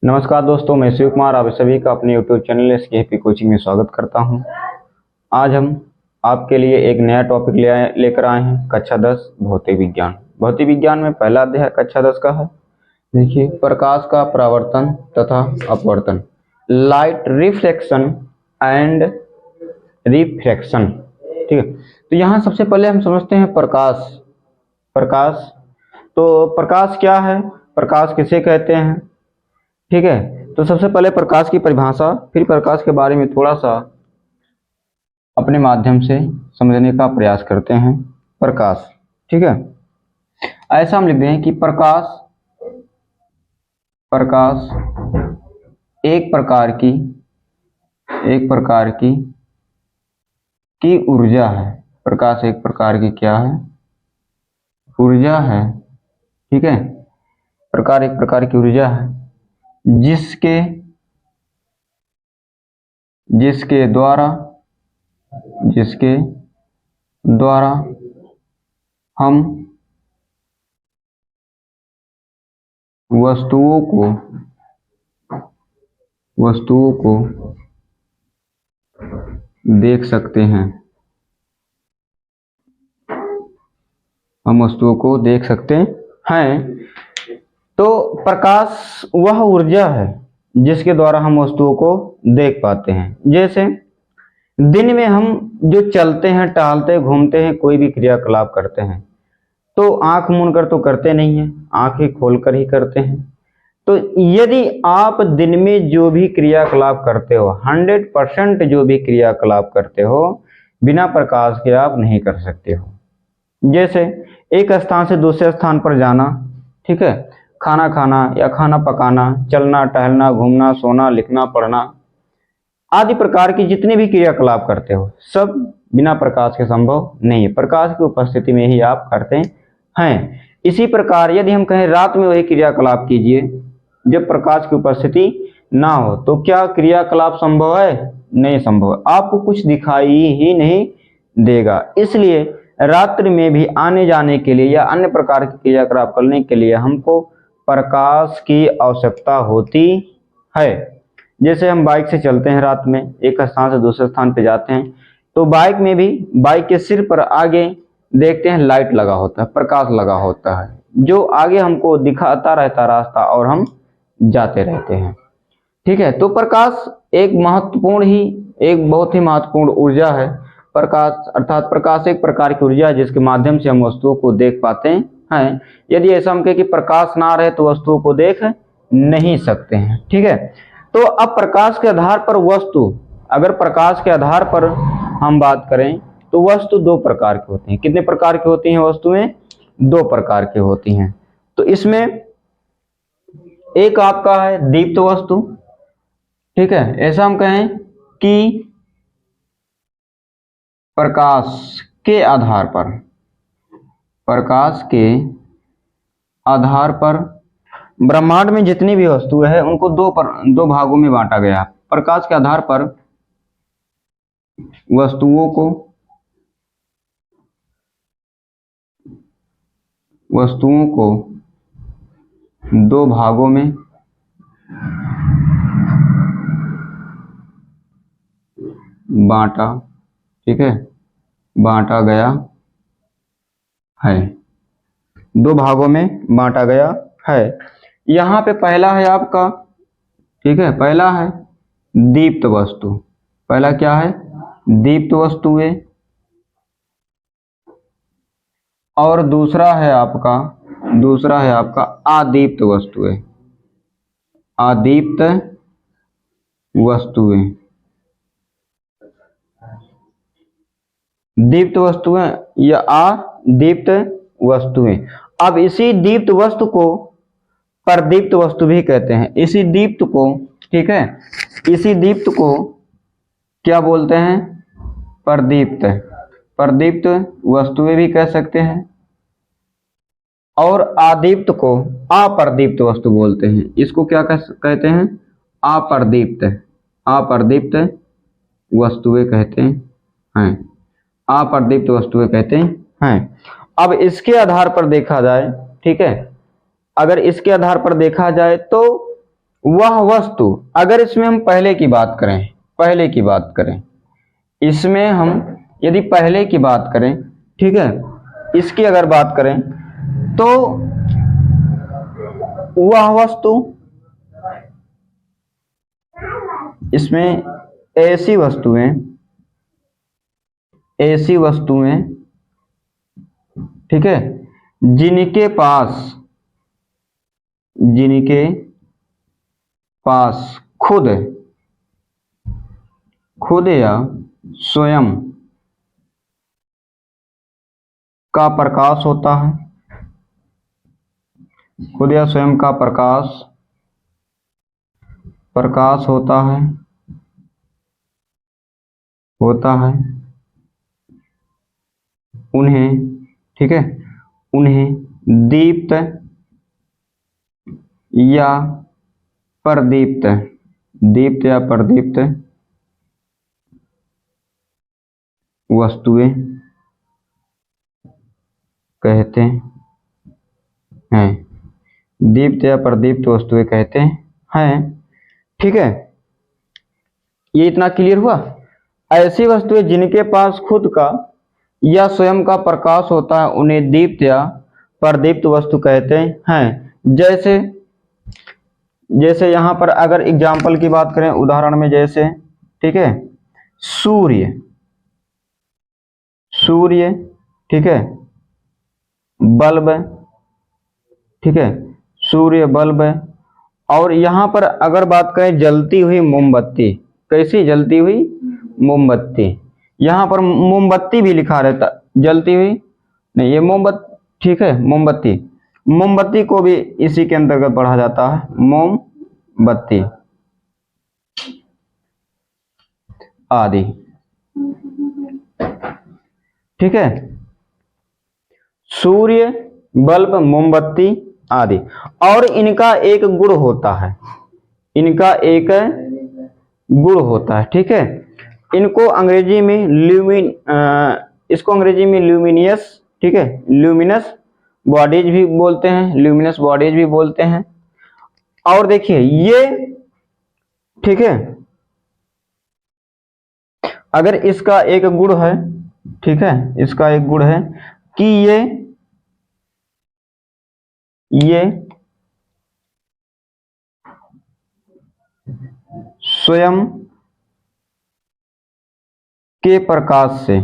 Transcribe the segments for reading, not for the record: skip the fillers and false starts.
नमस्कार दोस्तों, मैं शिव कुमार आप सभी का अपने YouTube चैनल एसकेपी कोचिंग में स्वागत करता हूं। आज हम आपके लिए एक नया टॉपिक लेकर आए हैं, कक्षा 10 भौतिक विज्ञान। भौतिक विज्ञान में पहला अध्याय कक्षा 10 का है। देखिए, प्रकाश का परावर्तन तथा अपवर्तन, लाइट रिफ्लेक्शन एंड रिफ्रैक्शन। ठीक है, तो यहाँ सबसे पहले हम समझते हैं प्रकाश। प्रकाश तो प्रकाश क्या है, प्रकाश किसे कहते हैं। ठीक है, तो सबसे पहले प्रकाश की परिभाषा, फिर प्रकाश के बारे में थोड़ा सा अपने माध्यम से समझने का प्रयास करते हैं। प्रकाश, ठीक है, ऐसा हम लिख दें कि प्रकाश प्रकाश एक प्रकार की ऊर्जा है। प्रकाश एक प्रकार की क्या है, ऊर्जा है। ठीक है, प्रकाश एक प्रकार की ऊर्जा है जिसके द्वारा हम वस्तुओं को देख सकते हैं। हम वस्तुओं को देख सकते हैं। तो प्रकाश वह ऊर्जा है जिसके द्वारा हम वस्तुओं को देख पाते हैं। जैसे दिन में हम जो चलते हैं, टहलते, घूमते हैं, कोई भी क्रियाकलाप करते हैं तो आंख मूंद कर तो करते नहीं है, आंखें खोलकर ही करते हैं। तो यदि आप दिन में जो भी क्रियाकलाप करते हो, 100% जो भी क्रियाकलाप करते हो, बिना प्रकाश के आप नहीं कर सकते हो। जैसे एक स्थान से दूसरे स्थान पर जाना, ठीक है, खाना खाना या खाना पकाना, चलना, टहलना, घूमना, सोना, लिखना, पढ़ना आदि प्रकार की जितने भी क्रियाकलाप करते हो, सब बिना प्रकाश के संभव नहीं है, प्रकाश की उपस्थिति में ही आप करते हैं। इसी प्रकार यदि हम कहें रात में वही क्रियाकलाप कीजिए जब प्रकाश की उपस्थिति ना हो, तो क्या क्रियाकलाप संभव है? नहीं संभव है, आपको कुछ दिखाई ही नहीं देगा। इसलिए रात्रि में भी आने जाने के लिए या अन्य प्रकार के क्रियाकलाप करने के लिए हमको प्रकाश की आवश्यकता होती है। जैसे हम बाइक से चलते हैं, रात में एक स्थान से दूसरे स्थान पे जाते हैं, तो बाइक में भी बाइक के सिर पर आगे देखते हैं लाइट लगा होता है, प्रकाश लगा होता है, जो आगे हमको दिखाता रहता रास्ता और हम जाते रहते हैं। ठीक है, तो प्रकाश एक बहुत ही महत्वपूर्ण ऊर्जा है। प्रकाश अर्थात प्रकाश एक प्रकार की ऊर्जा है जिसके माध्यम से हम वस्तुओं को देख पाते हैं। यदि ऐसा हम कहें कि प्रकाश ना रहे तो वस्तुओं को देख नहीं सकते हैं। ठीक है, तो अब प्रकाश के आधार पर अगर प्रकाश के आधार पर हम बात करें तो वस्तु दो प्रकार की होती हैं। कितने प्रकार की होती हैं वस्तुएं? दो प्रकार की होती हैं। तो इसमें एक आपका है दीप्त वस्तु। ठीक है, ऐसा हम कहें कि प्रकाश के आधार पर ब्रह्मांड में जितनी भी वस्तुएं हैं उनको दो भागों में बांटा गया। प्रकाश के आधार पर वस्तुओं को दो भागों में बांटा, ठीक है, बांटा गया है। दो भागों में बांटा गया है। यहाँ पे पहला है आपका, ठीक है, पहला है दीप्त वस्तु। पहला क्या है? दीप्त वस्तुएं। और दूसरा है आपका अदीप्त वस्तुएं। अदीप्त वस्तुएं, दीप्त वस्तुएं या अदीप्त वस्तुएं। अब इसी दीप्त वस्तु को प्रदीप्त वस्तु भी कहते हैं। इसी दीप्त को, ठीक है, इसी दीप्त को क्या बोलते हैं? प्रदीप्त वस्तुएं भी कह सकते हैं। और अदीप्त को अप्रदीप्त वस्तु बोलते हैं। इसको क्या कहते हैं? अप्रदीप्त वस्तुएं कहते हैं। अप्रदीप्त वस्तुएं कहते हैं। अब इसके आधार पर देखा जाए, ठीक है, अगर इसके आधार पर देखा जाए तो वह वस्तु, अगर इसमें हम पहले की बात करें, इसमें हम यदि पहले की बात करें, ठीक है, इसकी अगर बात करें तो वह वस्तु, इसमें ऐसी वस्तुएं, ठीक है, जिनके पास खुद या स्वयं का प्रकाश होता है, खुद या स्वयं का प्रकाश होता है उन्हें, ठीक है, उन्हें दीप्त या प्रदीप्त वस्तुएं कहते हैं, दीप्त या प्रदीप्त वस्तुएं कहते हैं, ठीक है। ये इतना क्लियर हुआ। ऐसी वस्तुएं जिनके पास खुद का या स्वयं का प्रकाश होता है उन्हें दीप्त या प्रदीप्त वस्तु कहते हैं। जैसे यहाँ पर अगर एग्जाम्पल की बात करें, उदाहरण में, जैसे, ठीक है, सूर्य, ठीक है, बल्ब, ठीक है, सूर्य, बल्ब। और यहाँ पर अगर बात करें जलती हुई मोमबत्ती, कैसी जलती हुई मोमबत्ती, यहाँ पर मोमबत्ती भी लिखा रहता, जलती हुई नहीं, ये मोमबत्ती, ठीक है, मोमबत्ती को भी इसी के अंतर्गत पढ़ा जाता है, मोमबत्ती आदि, ठीक है, सूर्य, बल्ब, मोमबत्ती आदि। और इनका एक गुण होता है, ठीक है। इनको अंग्रेजी में इसको अंग्रेजी में ल्यूमिनियस, ठीक है, ल्यूमिनस बॉडीज भी बोलते हैं, और देखिए ये, ठीक है, अगर इसका एक गुण है, ठीक है, इसका एक गुण है कि ये स्वयं के प्रकाश से,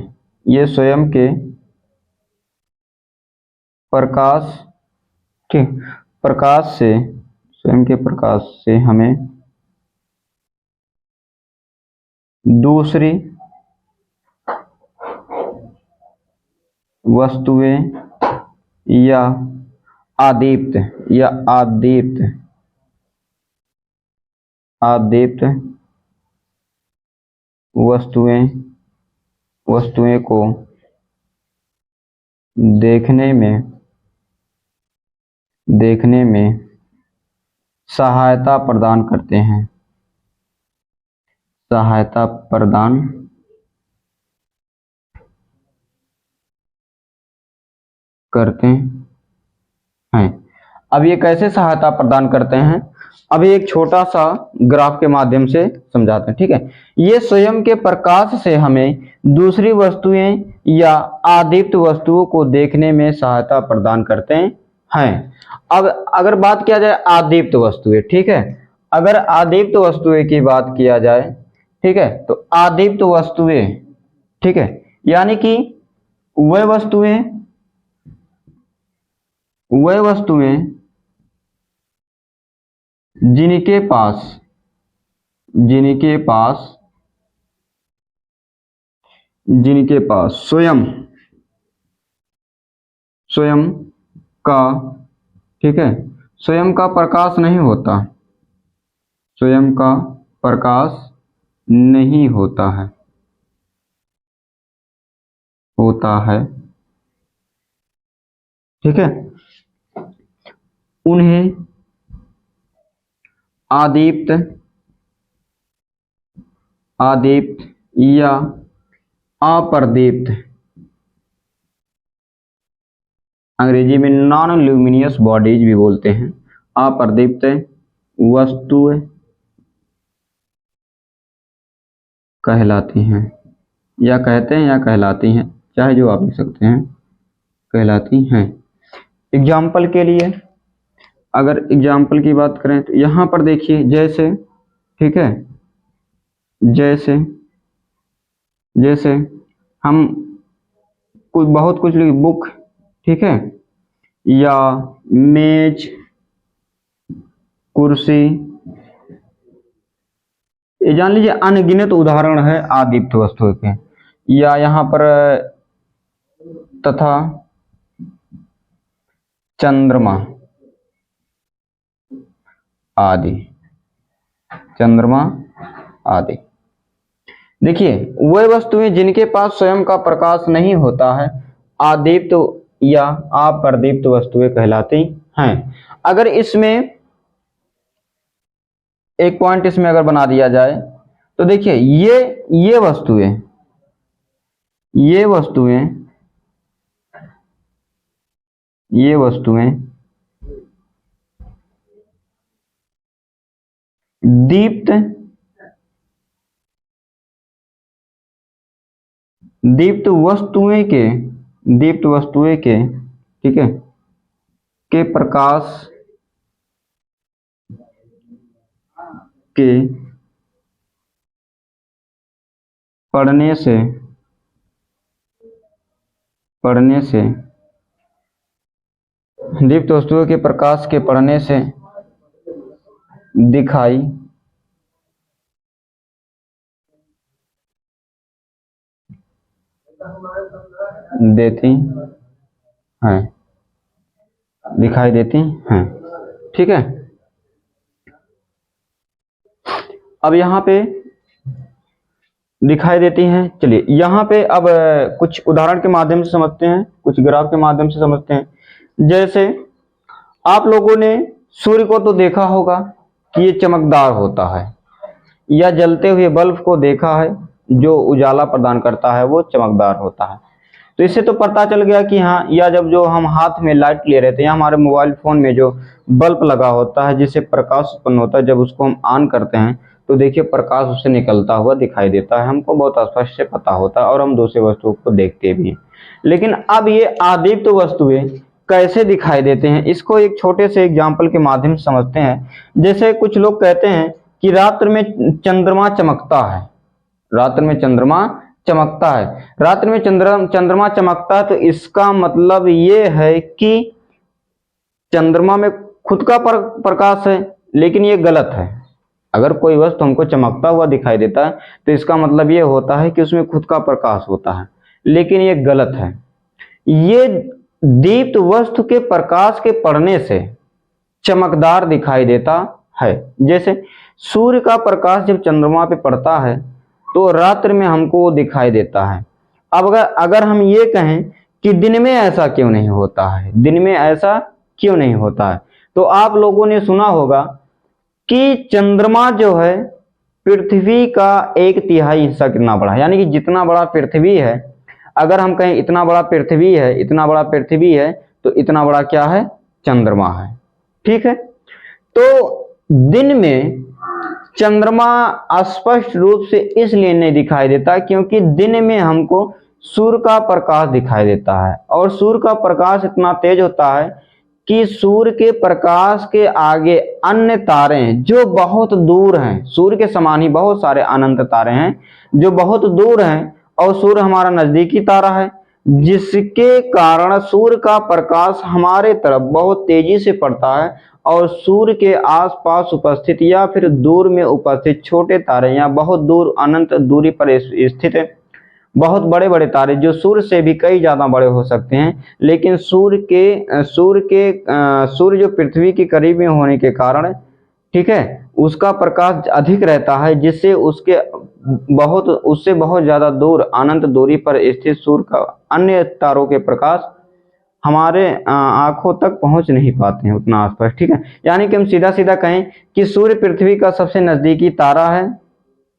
स्वयं के प्रकाश से हमें दूसरी वस्तुएं या आदीप्त वस्तुएं को देखने में सहायता प्रदान करते हैं, अब ये कैसे सहायता प्रदान करते हैं, अभी एक छोटा सा ग्राफ के माध्यम से समझाते हैं, ठीक है। ये स्वयं के प्रकाश से हमें दूसरी वस्तुएं या आदीप्त वस्तुओं को देखने में सहायता प्रदान करते हैं। अब अगर बात किया जाए आदीप्त वस्तुएं, ठीक है, अगर आदीप्त वस्तुएं की बात किया जाए, ठीक है, तो आदीप्त वस्तुएं, ठीक है, यानी कि वह वस्तुएं जिनके पास स्वयं का, ठीक है, स्वयं का प्रकाश नहीं होता, ठीक है, उन्हें आदीप्त या अप्रदीप्त, अंग्रेजी में नॉन ल्यूमिनियस बॉडीज भी बोलते हैं, अप्रदीप्त वस्तुएं कहलाती हैं, या कहते हैं या कहलाती हैं, चाहे जो आप लिख सकते हैं, कहलाती हैं। एग्जाम्पल के लिए अगर एग्जाम्पल की बात करें तो यहाँ पर देखिए, जैसे, ठीक है, जैसे जैसे हम कुछ बहुत कुछ बुक, ठीक है, या मेज, कुर्सी, ये जान लीजिए अनगिनत उदाहरण है आदीप्त वस्तुओं के। या यहाँ पर तथा चंद्रमा आदि, चंद्रमा आदि। देखिए वे वस्तुएं जिनके पास स्वयं का प्रकाश नहीं होता है आदीप्त या अप्रदीप्त वस्तुएं कहलाती हैं। अगर इसमें एक पॉइंट इसमें अगर बना दिया जाए तो देखिए ये वस्तुएं, ये वस्तुएं, ये वस्तुएं दीप्त वस्तुएं के, ठीक है, के प्रकाश के पड़ने से दीप्त वस्तुओं के प्रकाश के पड़ने से दिखाई देती हैं, दिखाई देती हैं, ठीक है। अब यहाँ पे दिखाई देती हैं, चलिए यहाँ पे अब कुछ उदाहरण के माध्यम से समझते हैं, कुछ ग्राफ के माध्यम से समझते हैं। जैसे आप लोगों ने सूर्य को तो देखा होगा कि ये चमकदार होता है, या जलते हुए बल्ब को देखा है जो उजाला प्रदान करता है वो चमकदार होता है। तो इससे तो पता चल गया कि हाँ, या जब जो हम हाथ में लाइट ले रहे थे या हमारे मोबाइल फोन में जो बल्ब लगा होता है जिससे प्रकाश उत्पन्न होता है, जब उसको हम ऑन करते हैं तो देखिए प्रकाश उससे निकलता हुआ दिखाई देता है, हमको बहुत स्पष्ट से पता होता है और हम दूसरे वस्तुओं को देखते भी हैं। लेकिन अब ये आदीप्त वस्तुएं कैसे दिखाई देते हैं, इसको एक छोटे से एग्जाम्पल के माध्यम से समझते हैं। जैसे कुछ लोग कहते हैं कि रात्र में चंद्रमा चमकता है, रात्र में चंद्रमा चमकता है, रात्र में चंद्रमा चमकता है, तो इसका मतलब ये है कि चंद्रमा में खुद का प्रकाश है, लेकिन ये गलत है। अगर कोई वस्तु हमको चमकता हुआ दिखाई देता है तो इसका मतलब ये होता है कि उसमें खुद का प्रकाश होता है, लेकिन ये गलत है। ये दीप्त वस्तु के प्रकाश के पड़ने से चमकदार दिखाई देता है। जैसे सूर्य का प्रकाश जब चंद्रमा पे पड़ता है तो रात्र में हमको दिखाई देता है। अब अगर हम ये कहें कि दिन में ऐसा क्यों नहीं होता है, दिन में ऐसा क्यों नहीं होता है, तो आप लोगों ने सुना होगा कि चंद्रमा जो है पृथ्वी का 1/3 हिस्सा कितना बड़ा है, यानी कि जितना बड़ा पृथ्वी है, अगर हम कहें इतना बड़ा पृथ्वी है, इतना बड़ा पृथ्वी है, तो इतना बड़ा क्या है, चंद्रमा है, ठीक है। तो दिन में चंद्रमा स्पष्ट रूप से इसलिए नहीं दिखाई देता क्योंकि दिन में हमको सूर्य का प्रकाश दिखाई देता है, और सूर्य का प्रकाश इतना तेज होता है कि सूर्य के प्रकाश के आगे अन्य तारे जो बहुत दूर हैं, सूर्य के समान ही बहुत सारे अनंत तारे हैं जो बहुत दूर हैं, और सूर्य हमारा नजदीकी तारा है, जिसके कारण सूर्य का प्रकाश हमारे तरफ बहुत तेजी से पड़ता है, और सूर्य के आसपास उपस्थित या फिर दूर में उपस्थित छोटे तारे या बहुत दूर अनंत दूरी पर स्थित बहुत बड़े बड़े तारे जो सूर्य से भी कई ज्यादा बड़े हो सकते हैं, लेकिन सूर्य जो पृथ्वी के करीब में होने के कारण, ठीक है, उसका प्रकाश अधिक रहता है, जिससे उससे बहुत ज्यादा दूर अनंत दूरी पर स्थित सूर्य का अन्य तारों के प्रकाश हमारे आंखों तक पहुंच नहीं पाते हैं उतना आसपास, ठीक है। यानी कि हम सीधा सीधा कहें कि सूर्य पृथ्वी का सबसे नजदीकी तारा है,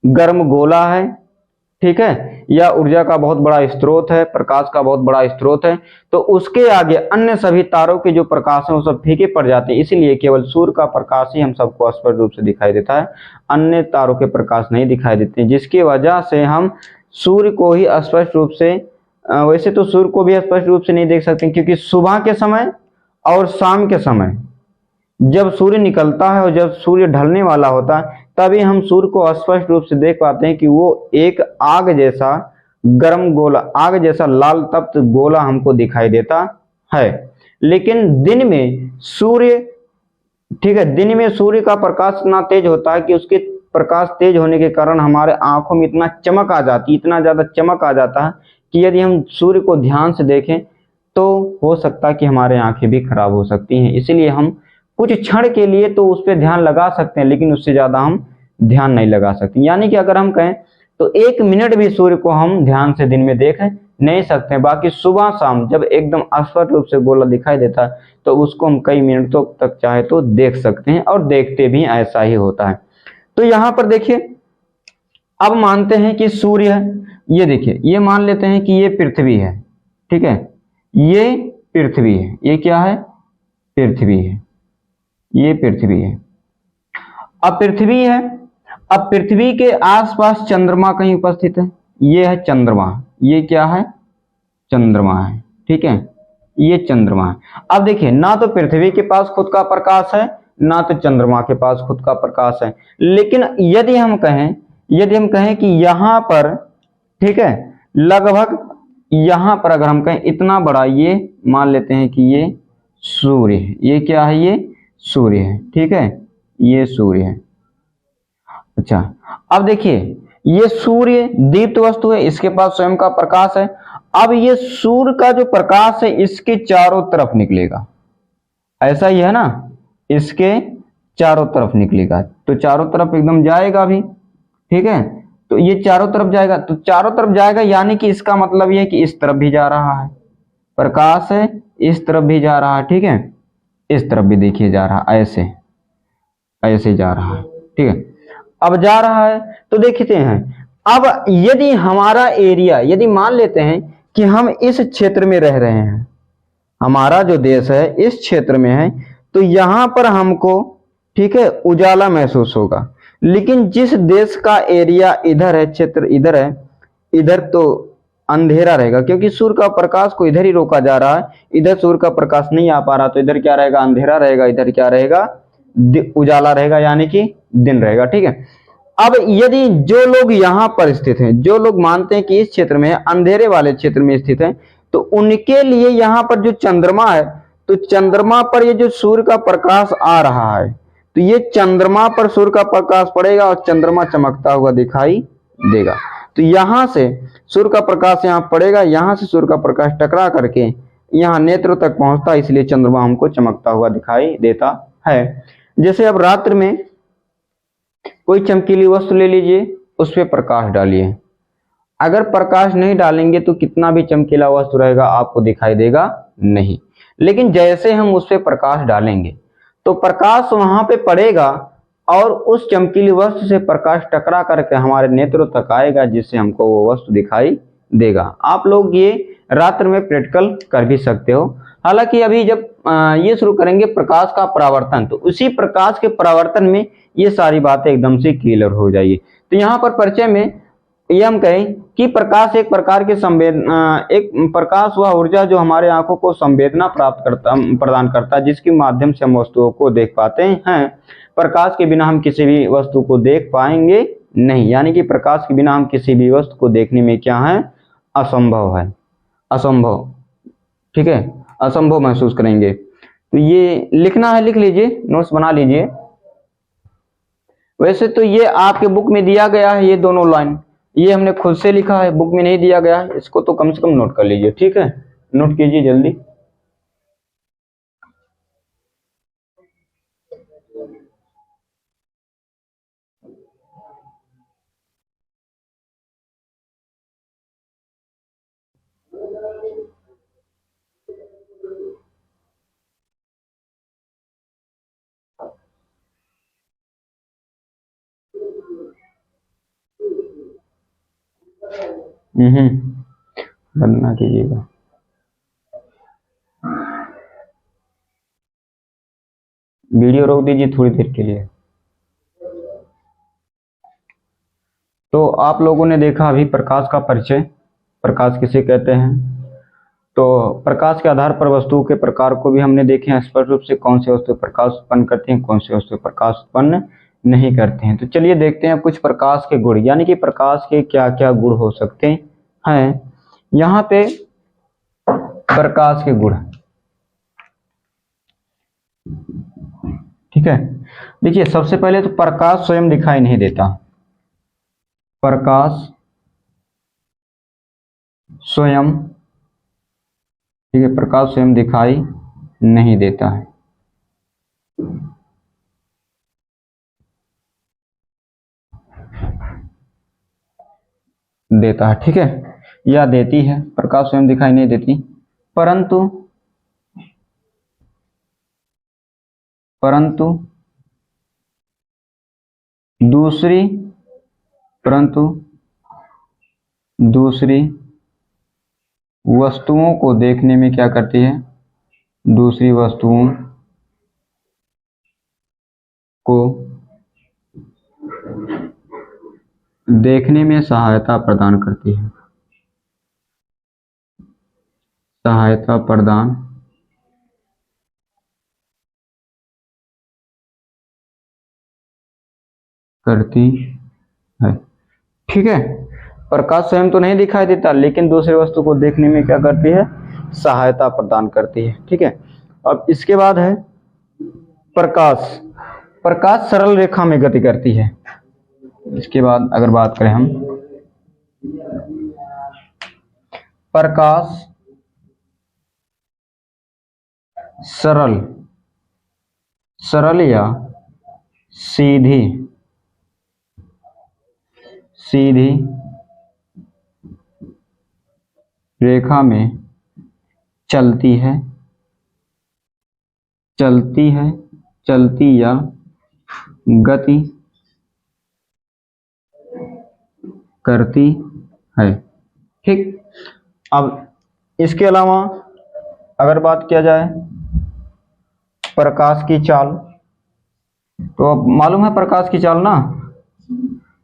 गर्म गोला है, ठीक है, या ऊर्जा का बहुत बड़ा स्रोत है, प्रकाश का बहुत बड़ा स्रोत है, तो उसके आगे अन्य सभी तारों के जो प्रकाश हैं वो सब फीके पड़ जाते हैं। इसीलिए केवल सूर्य का प्रकाश ही हम सबको स्पष्ट रूप से दिखाई देता है, अन्य तारों के प्रकाश नहीं दिखाई देते, जिसकी वजह से हम सूर्य को ही स्पष्ट रूप से वैसे तो सूर्य को भी स्पष्ट रूप से नहीं देख सकते, क्योंकि सुबह के समय और शाम के समय जब सूर्य निकलता है और जब सूर्य ढलने वाला होता है तभी हम सूर्य को स्पष्ट रूप से देख पाते हैं कि वो एक आग जैसा गर्म गोला, आग जैसा लाल तप्त गोला हमको दिखाई देता है। लेकिन दिन में सूर्य, ठीक है, दिन में सूर्य का प्रकाश इतना तेज होता है कि उसके प्रकाश तेज होने के कारण हमारे आंखों में इतना चमक आ जाती, इतना ज्यादा चमक आ जाता है कि यदि हम सूर्य को ध्यान से देखें तो हो सकता है कि हमारे आंखें भी खराब हो सकती हैं। इसीलिए हम कुछ क्षण के लिए तो उस पर ध्यान लगा सकते हैं, लेकिन उससे ज्यादा हम ध्यान नहीं लगा सकते। यानी कि अगर हम कहें तो 1 मिनट भी सूर्य को हम ध्यान से दिन में देख नहीं सकते। बाकी सुबह शाम जब एकदम स्पष्ट रूप से गोला दिखाई देता है तो उसको हम कई मिनटों तक चाहे तो देख सकते हैं, और देखते भी ऐसा ही होता है। तो यहाँ पर देखिए, अब मानते हैं कि सूर्य है, ये देखिए, ये मान लेते हैं कि ये पृथ्वी है, ठीक है, ये पृथ्वी है, ये क्या है, पृथ्वी है, ये पृथ्वी है। अब पृथ्वी है, अब पृथ्वी के आसपास चंद्रमा कहीं उपस्थित है, ये है चंद्रमा, ये क्या है, चंद्रमा है, ठीक है, ये चंद्रमा है। अब देखिए, ना तो पृथ्वी के पास खुद का प्रकाश है, ना तो चंद्रमा के पास खुद का प्रकाश है, लेकिन यदि हम कहें कि यहां पर, ठीक है, लगभग यहां पर अगर हम कहें इतना बड़ा, ये मान लेते हैं कि ये सूर्य है, ये क्या है, ये सूर्य है, ठीक है, ये सूर्य है। अच्छा, अब देखिए, ये सूर्य दीप्त वस्तु है, इसके पास स्वयं का प्रकाश है। अब ये सूर्य का जो प्रकाश है इसके चारों तरफ निकलेगा, ऐसा ही है ना, इसके चारों तरफ निकलेगा, तो चारों तरफ एकदम जाएगा भी, ठीक है, तो ये चारों तरफ जाएगा, तो चारों तरफ जाएगा यानी कि इसका मतलब ये है कि इस तरफ भी जा रहा है, प्रकाश है, इस तरफ भी जा रहा है, ठीक है, इस तरफ भी देखिए जा रहा, ऐसे ऐसे जा रहा है, ठीक है, अब जा रहा है। तो देखते हैं, अब यदि हमारा एरिया, यदि मान लेते हैं कि हम इस क्षेत्र में रह रहे हैं, हमारा जो देश है इस क्षेत्र में है, तो यहां पर हमको, ठीक है, उजाला महसूस होगा। लेकिन जिस देश का एरिया इधर है, क्षेत्र इधर है, इधर तो अंधेरा रहेगा, क्योंकि सूर्य का प्रकाश को इधर ही रोका जा रहा है, इधर सूर्य का प्रकाश नहीं आ पा रहा, तो इधर क्या रहेगा, अंधेरा रहेगा, इधर क्या रहेगा, उजाला रहेगा, यानी कि दिन रहेगा, ठीक है। अब यदि जो लोग यहाँ पर स्थित हैं, जो लोग मानते हैं कि इस क्षेत्र में अंधेरे वाले क्षेत्र में स्थित हैं, तो उनके लिए यहाँ पर जो चंद्रमा है, तो चंद्रमा पर ये जो सूर्य का प्रकाश आ रहा है, तो ये चंद्रमा पर सूर्य का प्रकाश पड़ेगा और चंद्रमा चमकता हुआ दिखाई देगा। तो यहां से सूर्य का प्रकाश यहाँ पड़ेगा, यहां से सूर्य का प्रकाश टकरा करके यहाँ नेत्र तक पहुंचता, इसलिए चंद्रमा हमको चमकता हुआ दिखाई देता है। जैसे अब रात्र में कोई चमकीली वस्तु ले लीजिए, उस पर प्रकाश डालिए, अगर प्रकाश नहीं डालेंगे तो कितना भी चमकीला वस्तु रहेगा आपको दिखाई देगा नहीं। लेकिन जैसे हम उस पर प्रकाश डालेंगे तो प्रकाश वहां पे पड़ेगा और उस चमकीली वस्तु से प्रकाश टकरा करके हमारे नेत्रों तक आएगा, जिससे हमको वो वस्तु दिखाई देगा। आप लोग ये रात्र में प्रैक्टिकल कर भी सकते हो। हालांकि अभी जब ये शुरू करेंगे प्रकाश का परावर्तन, तो उसी प्रकाश के परावर्तन में ये सारी बातें एकदम से क्लियर हो जाएगी। तो यहाँ पर परिचय में ये हम कहें कि प्रकाश एक प्रकार के एक प्रकाश वह ऊर्जा जो हमारे आंखों को संवेदना प्रदान करता है, जिसके माध्यम से हम वस्तुओं को देख पाते हैं। प्रकाश के बिना हम किसी भी वस्तु को देख पाएंगे नहीं, यानी कि प्रकाश के बिना हम किसी भी वस्तु को देखने में क्या है, असंभव है, असंभव, ठीक है, असंभव महसूस करेंगे। तो ये लिखना है, लिख लीजिए, नोट्स बना लीजिए। वैसे तो ये आपके बुक में दिया गया है, ये दोनों लाइन ये हमने खुद से लिखा है, बुक में नहीं दिया गया है, इसको तो कम से कम नोट कर लीजिए, ठीक है, नोट कीजिए जल्दी। बंद ना कीजिएगा। वीडियो रोक दीजिए थोड़ी देर के लिए। तो आप लोगों ने देखा अभी प्रकाश का परिचय, प्रकाश किसे कहते हैं। तो प्रकाश के आधार पर वस्तुओं के प्रकार को भी हमने देखे हैं स्पष्ट रूप से, कौन से वस्तु प्रकाश उत्पन्न करते हैं, कौन से वस्तु प्रकाश उत्पन्न नहीं करते हैं। तो चलिए देखते हैं कुछ प्रकाश के गुण, यानी कि प्रकाश के क्या क्या गुण हो सकते हैं। यहाँ पे प्रकाश के गुण, ठीक है। देखिए सबसे पहले तो प्रकाश स्वयं दिखाई नहीं देता, प्रकाश स्वयं, ठीक है, प्रकाश स्वयं दिखाई नहीं देता है। देता है, ठीक है, या देती है, प्रकाश स्वयं दिखाई नहीं देती, परंतु परंतु दूसरी परंतु दूसरी वस्तुओं को देखने में क्या करती है, दूसरी वस्तुओं को देखने में सहायता प्रदान करती है, सहायता प्रदान करती है, ठीक है। प्रकाश स्वयं तो नहीं दिखाई देता, लेकिन दूसरी वस्तु को देखने में क्या करती है, सहायता प्रदान करती है, ठीक है। अब इसके बाद है प्रकाश, प्रकाश सरल रेखा में गति करती है। इसके बाद अगर बात करें हम, प्रकाश सरल सरल या सीधी सीधी रेखा में चलती है, चलती है, चलती या गति करती है, ठीक। अब इसके अलावा अगर बात किया जाए प्रकाश की चाल, तो अब मालूम है प्रकाश की चाल ना,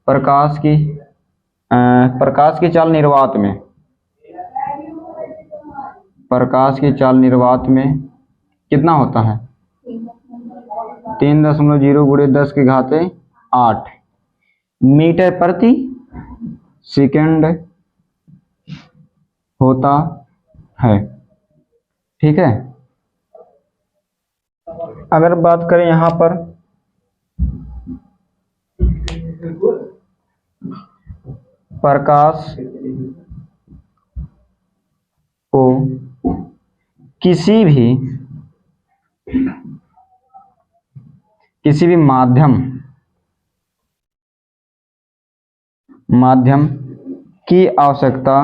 प्रकाश की प्रकाश की चाल निर्वात में, प्रकाश की चाल निर्वात में कितना होता है, 3.0 गुणे 10⁸ मीटर प्रति सेकंड होता है, ठीक है। अगर बात करें यहां पर प्रकाश को किसी भी माध्यम की आवश्यकता,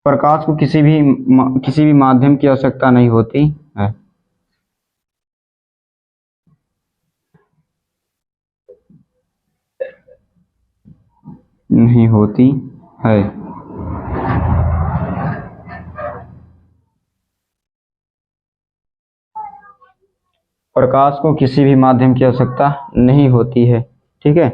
प्रकाश को किसी भी माध्यम की आवश्यकता नहीं होती है, नहीं होती है। प्रकाश को किसी भी माध्यम की आवश्यकता नहीं होती है, ठीक है।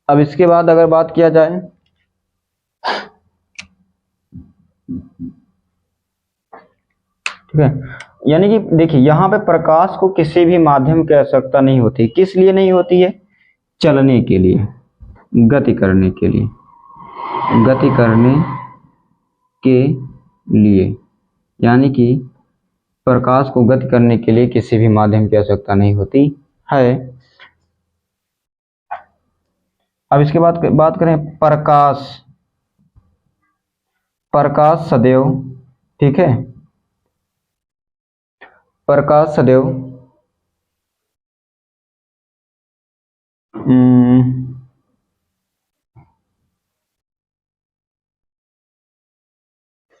अब इसके बाद अगर बात किया जाए, ठीक है, यानी कि देखिए यहां पे प्रकाश को किसी भी माध्यम की आवश्यकता नहीं होती, किस लिए नहीं होती है, चलने के लिए, गति करने के लिए, गति करने के लिए, यानी कि प्रकाश को गति करने के लिए किसी भी माध्यम की आवश्यकता नहीं होती है। अब इसके बाद बात करें प्रकाश, प्रकाश सदैव, ठीक है, प्रकाश सदैव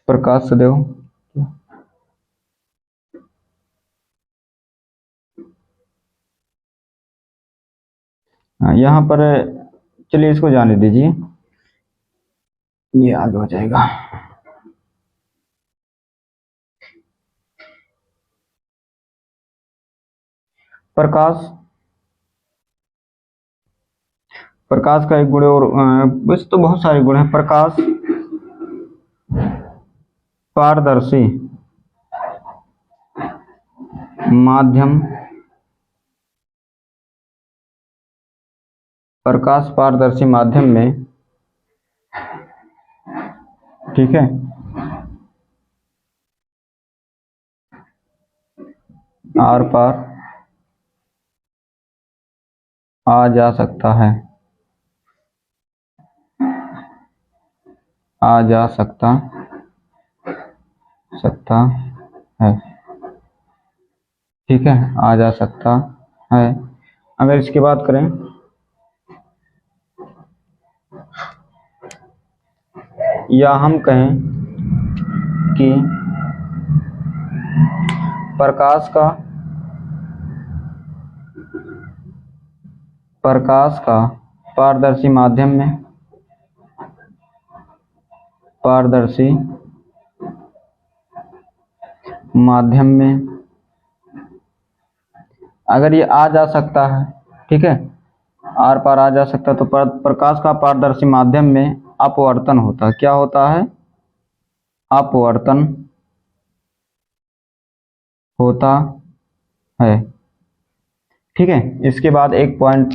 प्रकाश सदैव यहाँ पर चलिए इसको जाने दीजिए, ये आगे हो जाएगा। प्रकाश, प्रकाश का एक गुण और वैसे तो बहुत सारे गुण हैं। प्रकाश पारदर्शी माध्यम, प्रकाश पारदर्शी माध्यम में, ठीक है, आर पार आ जा सकता है, आ जा सकता है, ठीक है, आ जा सकता है। अगर इसकी बात करें, या हम कहें कि प्रकाश का पारदर्शी माध्यम में, पारदर्शी माध्यम में अगर ये आ जा सकता है, ठीक है, आर पार आ जा सकता है, तो प्रकाश का पारदर्शी माध्यम में अपवर्तन होता है। क्या होता है? अपवर्तन होता है, ठीक है। इसके बाद एक पॉइंट,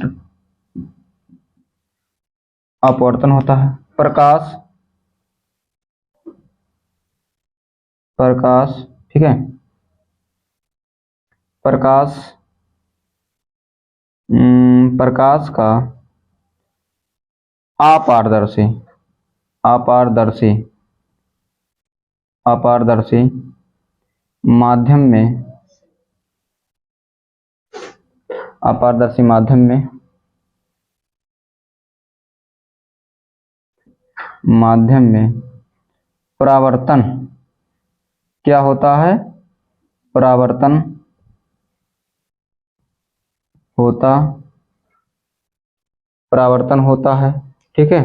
अपवर्तन होता है। प्रकाश, ठीक है, प्रकाश का अपारदर्शी माध्यम में, अपारदर्शी माध्यम में परावर्तन क्या होता है? परावर्तन होता है, ठीक है।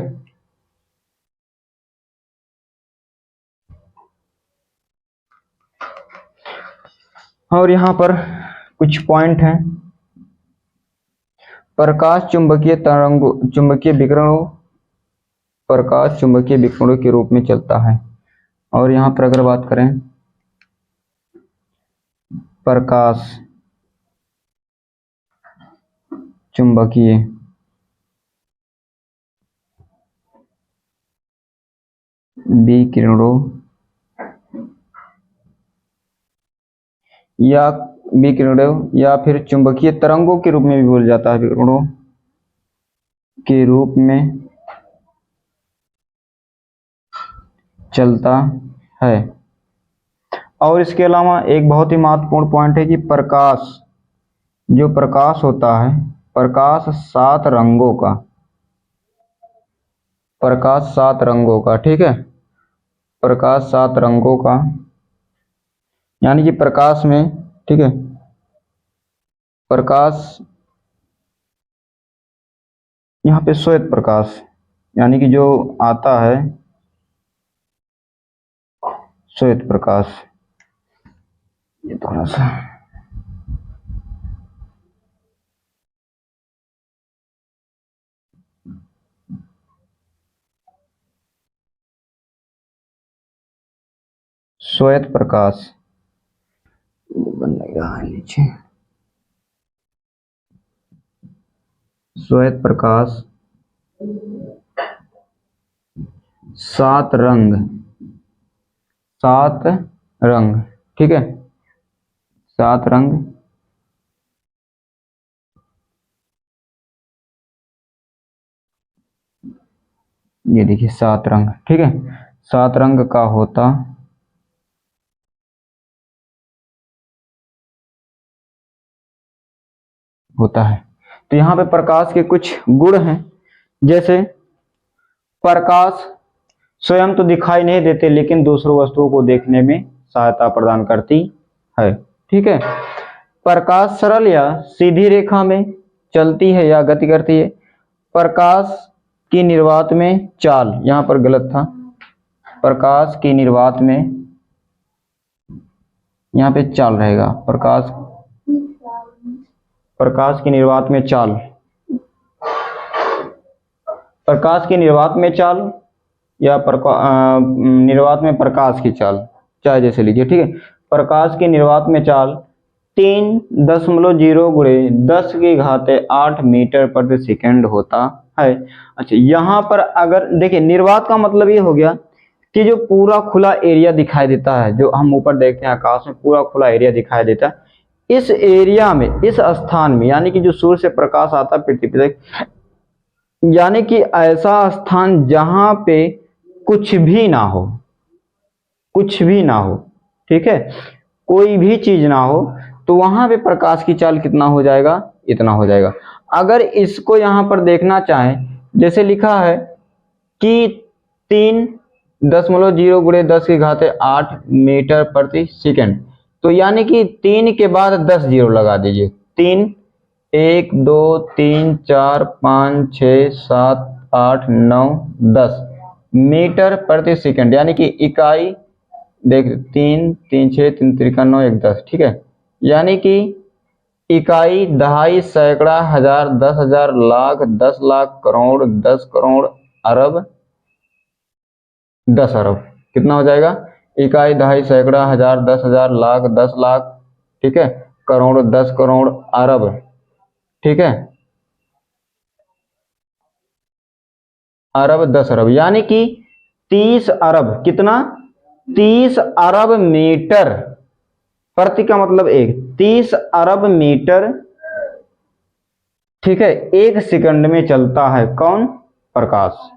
और यहाँ पर कुछ पॉइंट हैं। प्रकाश चुंबकीय विकिरणों, प्रकाश चुंबकीय विकिरणों के रूप में चलता है। और यहाँ पर अगर बात करें, प्रकाश चुंबकीय विकिरणों या फिर चुंबकीय तरंगों के रूप में भी बोला जाता है, विकिरणों के रूप में चलता है। और इसके अलावा एक बहुत ही महत्वपूर्ण पॉइंट है कि जो प्रकाश होता है, प्रकाश 7 रंगों का, ठीक है, प्रकाश 7 रंगों का, यानी कि प्रकाश में, ठीक है, प्रकाश यहाँ पे श्वेत प्रकाश, यानी कि जो आता है श्वेत प्रकाश, ये थोड़ा सा श्वेत प्रकाश बन नहीं रहा है नीचे। श्वेत प्रकाश 7 रंग, ठीक है, 7 रंग, ये देखिए 7 रंग, ठीक है, 7 रंग का होता है। तो यहाँ पे प्रकाश के कुछ गुण हैं, जैसे प्रकाश स्वयं तो दिखाई नहीं देते, लेकिन दूसरों वस्तुओं को देखने में सहायता प्रदान करती है, ठीक है। प्रकाश सरल या सीधी रेखा में चलती है या गति करती है। प्रकाश की निर्वात में चाल, यहाँ पर गलत था, प्रकाश की निर्वात में, यहाँ पे चाल रहेगा, प्रकाश की निर्वात में चाल, प्रकाश की निर्वात में चाल या निर्वात में प्रकाश की चाल, चाहे जैसे लीजिए, ठीक है। प्रकाश की निर्वात में चाल 3.0 गुणे 10⁸ मीटर प्रति सेकंड होता है। अच्छा, यहाँ पर अगर देखिए, निर्वात का मतलब ये हो गया कि जो पूरा खुला एरिया दिखाई देता है, जो हम ऊपर देखते हैं आकाश में पूरा खुला एरिया दिखाई देता है, इस एरिया में, इस स्थान में, यानी कि जो सूर्य से प्रकाश आता है पृथ्वी पे, यानी कि ऐसा स्थान जहां पे कुछ भी ना हो, कुछ भी ना हो, ठीक है, कोई भी चीज ना हो, तो वहां पे प्रकाश की चाल कितना हो जाएगा, इतना हो जाएगा। अगर इसको यहां पर देखना चाहें, जैसे लिखा है कि 3.0 गुणे 10⁸ मीटर प्रति सेकंड, तो यानी कि 3 के बाद 10 जीरो लगा दीजिए। 3, 1, 2, 3, 4, 5, 6, 7, 8, 9, 10 मीटर प्रति सेकंड, यानी कि इकाई देख, 3, 3, 6, 3 त्रिका 9, 1 10, ठीक है, यानी कि इकाई दहाई, सैकड़ा, हजार, 10,000, लाख, 10 लाख, करोड़, 10 करोड़, अरब, 10 अरब, कितना हो जाएगा, इकाई दहाई, सैकड़ा, हजार, 10,000, लाख, 10 लाख, ठीक है, करोड़, 10 करोड़, अरब, ठीक है, अरब, 10 अरब, यानी कि 30 अरब, कितना, 30 अरब मीटर प्रति का मतलब 1, 30 अरब मीटर, ठीक है, 1 सेकंड में चलता है कौन, प्रकाश।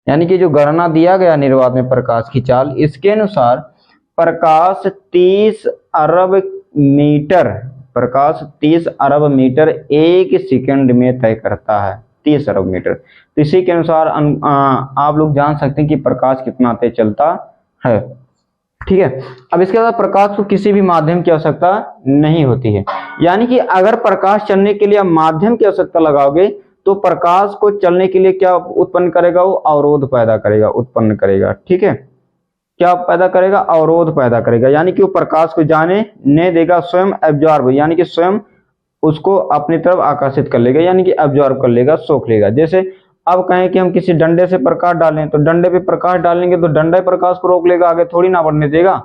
यानी कि जो गणना दिया गया निर्वात में प्रकाश की चाल, इसके अनुसार प्रकाश 30 अरब मीटर, प्रकाश 30 अरब मीटर 1 सेकंड में तय करता है, 30 अरब मीटर। तो इसी के अनुसार आप लोग जान सकते हैं कि प्रकाश कितना तेज चलता है, ठीक है। अब इसके बाद प्रकाश को किसी भी माध्यम की आवश्यकता नहीं होती है, यानी कि अगर प्रकाश चलने के लिए माध्यम की आवश्यकता लगाओगे तो प्रकाश को चलने के लिए क्या उत्पन्न करेगा, वो अवरोध पैदा करेगा, उत्पन्न करेगा, ठीक है, क्या पैदा करेगा, अवरोध पैदा करेगा, यानी कि वो प्रकाश को जाने नहीं देगा, स्वयं एब्जॉर्ब, यानी कि स्वयं उसको अपनी तरफ आकर्षित कर लेगा, यानी कि एब्जॉर्ब कर लेगा, सोख लेगा। जैसे अब कहें कि हम किसी डंडे से प्रकाश डालें, तो डंडे पे प्रकाश डालेंगे तो डंडा प्रकाश को रोक लेगा, आगे थोड़ी ना बढ़ने देगा,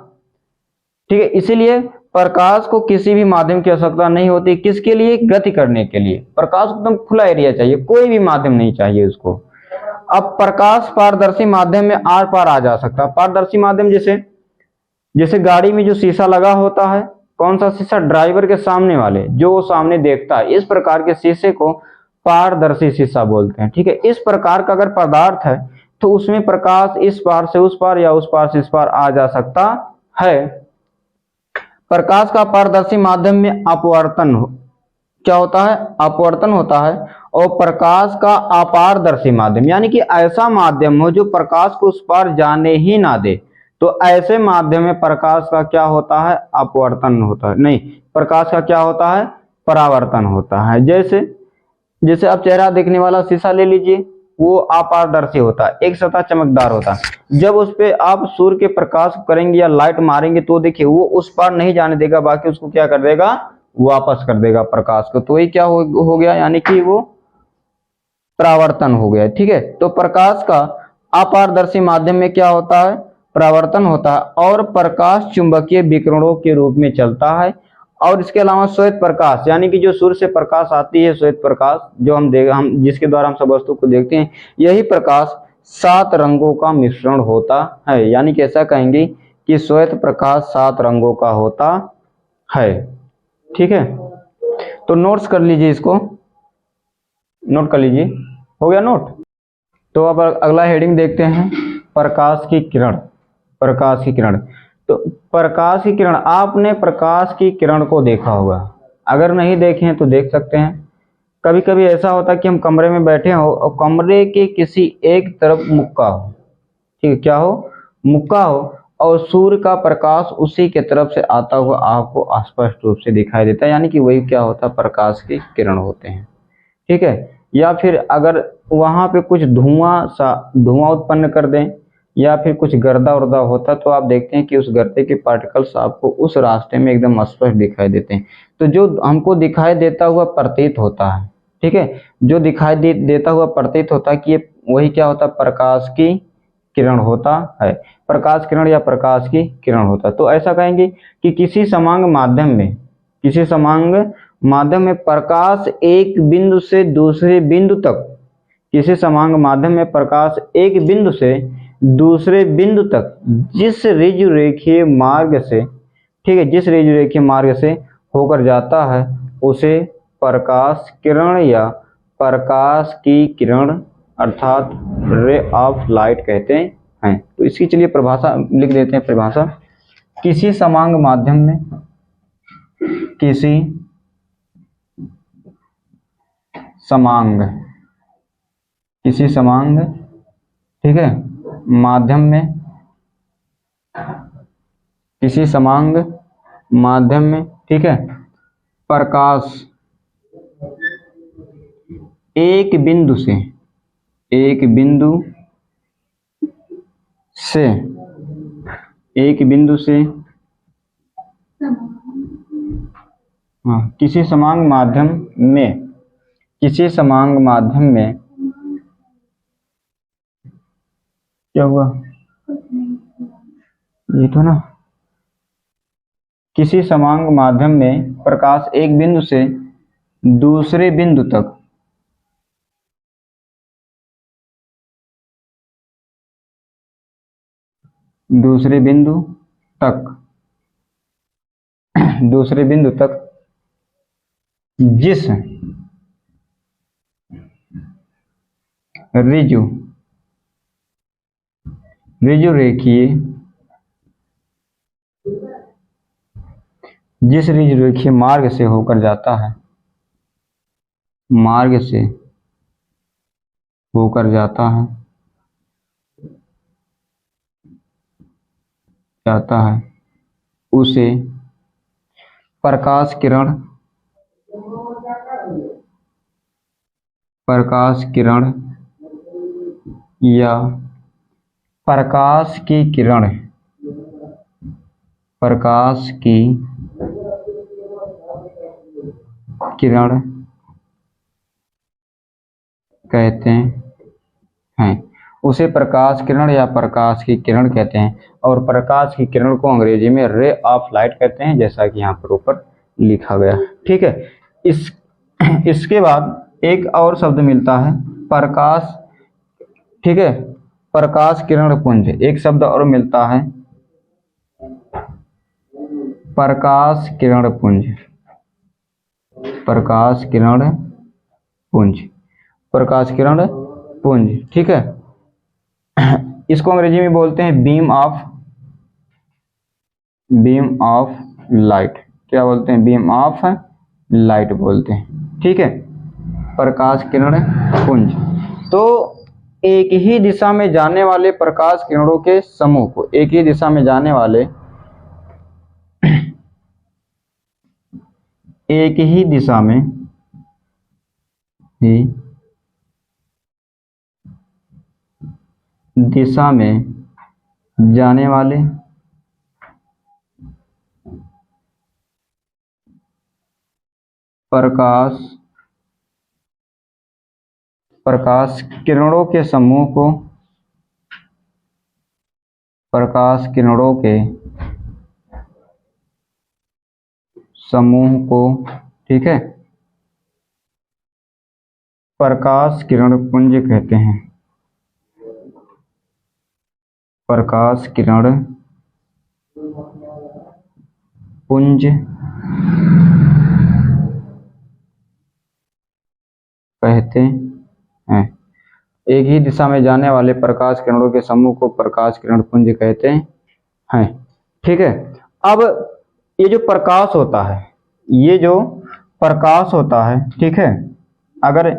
ठीक है। इसीलिए प्रकाश को किसी भी माध्यम की आवश्यकता नहीं होती, किसके लिए, गति करने के लिए। प्रकाश एकदम खुला एरिया चाहिए, कोई भी माध्यम नहीं चाहिए उसको। अब प्रकाश पारदर्शी माध्यम में आर पार आ जा सकता है। पारदर्शी माध्यम जैसे, जैसे गाड़ी में जो शीशा लगा होता है, कौन सा शीशा, ड्राइवर के सामने वाले, जो वो सामने देखता है, इस प्रकार के शीशे को पारदर्शी शीशा बोलते हैं, ठीक है। इस प्रकार का अगर पदार्थ है तो उसमें प्रकाश इस पार से उस पार या उस पार से इस पार आ जा सकता है। प्रकाश का पारदर्शी माध्यम में अपवर्तन क्या होता है, अपवर्तन होता है। और प्रकाश का अपारदर्शी माध्यम, यानी कि ऐसा माध्यम हो जो प्रकाश को उस पार जाने ही ना दे, तो ऐसे माध्यम में प्रकाश का क्या होता है, अपवर्तन होता है, नहीं, प्रकाश का क्या होता है, परावर्तन होता है। जैसे जैसे आप चेहरा देखने वाला शीशा ले लीजिए, वो अपारदर्शी होता है, एक सतह चमकदार होता है। जब उस पे आप सूर्य के प्रकाश करेंगे या लाइट मारेंगे तो देखिए वो उस पार नहीं जाने देगा, बाकी उसको क्या कर देगा, वापस कर देगा प्रकाश को। तो ये क्या हो गया, यानी कि वो परावर्तन हो गया, ठीक है। तो प्रकाश का अपारदर्शी माध्यम में क्या होता है, परावर्तन होता है, और प्रकाश चुंबकीय विकिरणों के रूप में चलता है। और इसके अलावा श्वेत प्रकाश, यानी कि जो सूर्य से प्रकाश आती है, श्वेत प्रकाश जो हम जिसके द्वारा हम सब वस्तु को देखते हैं, यही प्रकाश 7 रंगों का मिश्रण होता है। यानी कि ऐसा कहेंगे कि श्वेत प्रकाश 7 रंगों का होता है, ठीक है। तो नोट्स कर लीजिए, इसको नोट कर लीजिए, हो गया नोट। तो अब अगला हेडिंग देखते हैं, प्रकाश की किरण। प्रकाश की किरण, तो प्रकाश की किरण, आपने प्रकाश की किरण को देखा होगा, अगर नहीं देखे हैं तो देख सकते हैं। कभी कभी ऐसा होता है कि हम कमरे में बैठे हो और कमरे के किसी एक तरफ मुक्का हो, ठीक है, क्या हो, मुक्का हो, और सूर्य का प्रकाश उसी के तरफ से आता हुआ आपको स्पष्ट रूप से दिखाई देता है, यानी कि वही क्या होता है, प्रकाश की किरण होते हैं। ठीक है। या फिर अगर वहां पे कुछ धुआं उत्पन्न कर दें या फिर कुछ गर्दा उर्दा होता, तो आप देखते हैं कि उस गर्दे के पार्टिकल्स आपको उस रास्ते में एकदम स्पष्ट दिखाई देते हैं। तो जो हमको दिखाई देता हुआ प्रतीत होता है, ठीक है, जो देता हुआ प्रतीत होता है कि ये वही क्या होता है, प्रकाश की किरण होता है, प्रकाश किरण या प्रकाश की किरण होता है। तो ऐसा कहेंगे कि किसी समांग माध्यम में प्रकाश एक बिंदु से दूसरे बिंदु तक, किसी समांग माध्यम में प्रकाश एक बिंदु से दूसरे बिंदु तक जिस ऋजु रेखीय मार्ग से, ठीक है, जिस ऋजु रेखीय मार्ग से होकर जाता है उसे प्रकाश किरण या प्रकाश की किरण अर्थात रे ऑफ लाइट कहते हैं। तो इसकी चलिए परिभाषा लिख देते हैं। परिभाषा, किसी समांग माध्यम में, किसी समांग ठीक है माध्यम में, किसी समांग माध्यम में, ठीक है, प्रकाश एक बिंदु से किसी समांग माध्यम में क्या हुआ, ये तो ना, किसी समांग माध्यम में प्रकाश एक बिंदु से दूसरे बिंदु तक जिस ऋजु रेखीय मार्ग से होकर जाता है, उसे प्रकाश किरण या प्रकाश की किरण कहते हैं। उसे प्रकाश किरण या प्रकाश की किरण कहते हैं और प्रकाश की किरण को अंग्रेजी में रे ऑफ लाइट कहते हैं, जैसा कि यहाँ पर ऊपर लिखा गया। ठीक है। इसके बाद एक और शब्द मिलता है प्रकाश, ठीक है, प्रकाश किरण पुंज। एक शब्द और मिलता है प्रकाश किरण पुंज, ठीक है। इसको अंग्रेजी में बोलते हैं बीम ऑफ लाइट। क्या बोलते हैं? बीम ऑफ लाइट बोलते हैं, ठीक है, प्रकाश किरण पुंज। तो एक ही दिशा में जाने वाले प्रकाश किरणों के समूह को, एक ही दिशा में जाने वाले जाने वाले प्रकाश किरणों के समूह को, ठीक है, प्रकाश किरण पुंज कहते हैं। प्रकाश किरण पुंज कहते हैं। एक ही दिशा में जाने वाले प्रकाश किरणों के समूह को प्रकाश किरण पुंज कहते हैं, ठीक है। अब ये जो प्रकाश होता है, ठीक है, अगर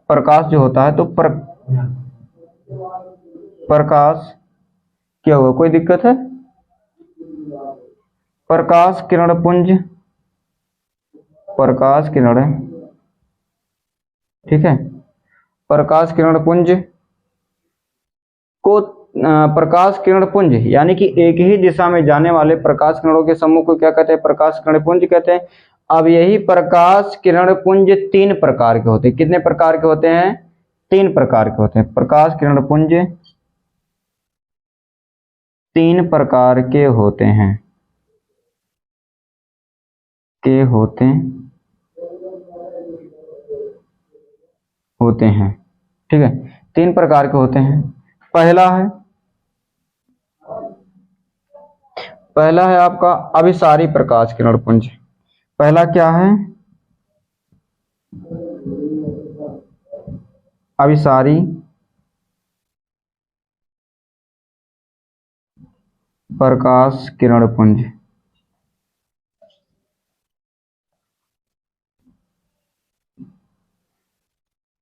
प्रकाश जो होता है तो प्रकाश क्या हुआ, कोई दिक्कत है? प्रकाश किरण पुंज, प्रकाश किरण, ठीक है, प्रकाश किरण पुंज को प्रकाश किरण पुंज यानी कि एक ही दिशा में जाने वाले प्रकाश किरणों के समूह को क्या कहते हैं? प्रकाश किरण पुंज कहते हैं। अब यही प्रकाश किरण पुंज 3 प्रकार के होते हैं। कितने प्रकार के होते हैं? 3 प्रकार के होते हैं। प्रकाश किरण पुंज 3 प्रकार के होते हैं, होते हैं, ठीक है, 3 प्रकार के होते हैं। पहला है आपका अभिसारी प्रकाश किरण पुंज। पहला क्या है? अभिसारी प्रकाश किरण पुंज।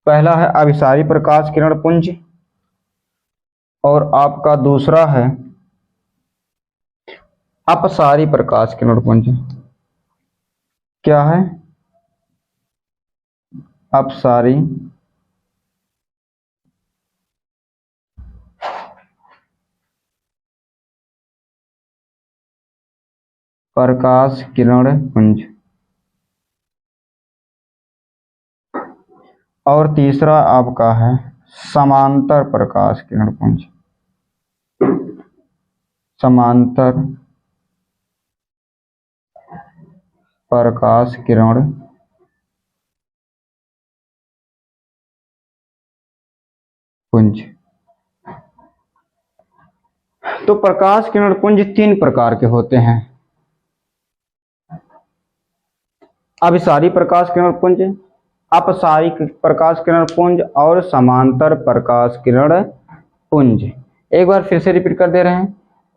पहला है अभिसारी प्रकाश किरण पुंज और आपका दूसरा है अपसारी प्रकाश किरण पुंज। क्या है? अपसारी प्रकाश किरण पुंज और तीसरा आपका है समांतर प्रकाश किरण पुंज। समांतर प्रकाश किरण पुंज। तो प्रकाश किरण पुंज 3 प्रकार के होते हैं। अभिसारी प्रकाश किरण पुंज, अपसारी प्रकाश किरण पुंज और समांतर प्रकाश किरण पुंज। एक बार फिर से रिपीट कर दे रहे हैं।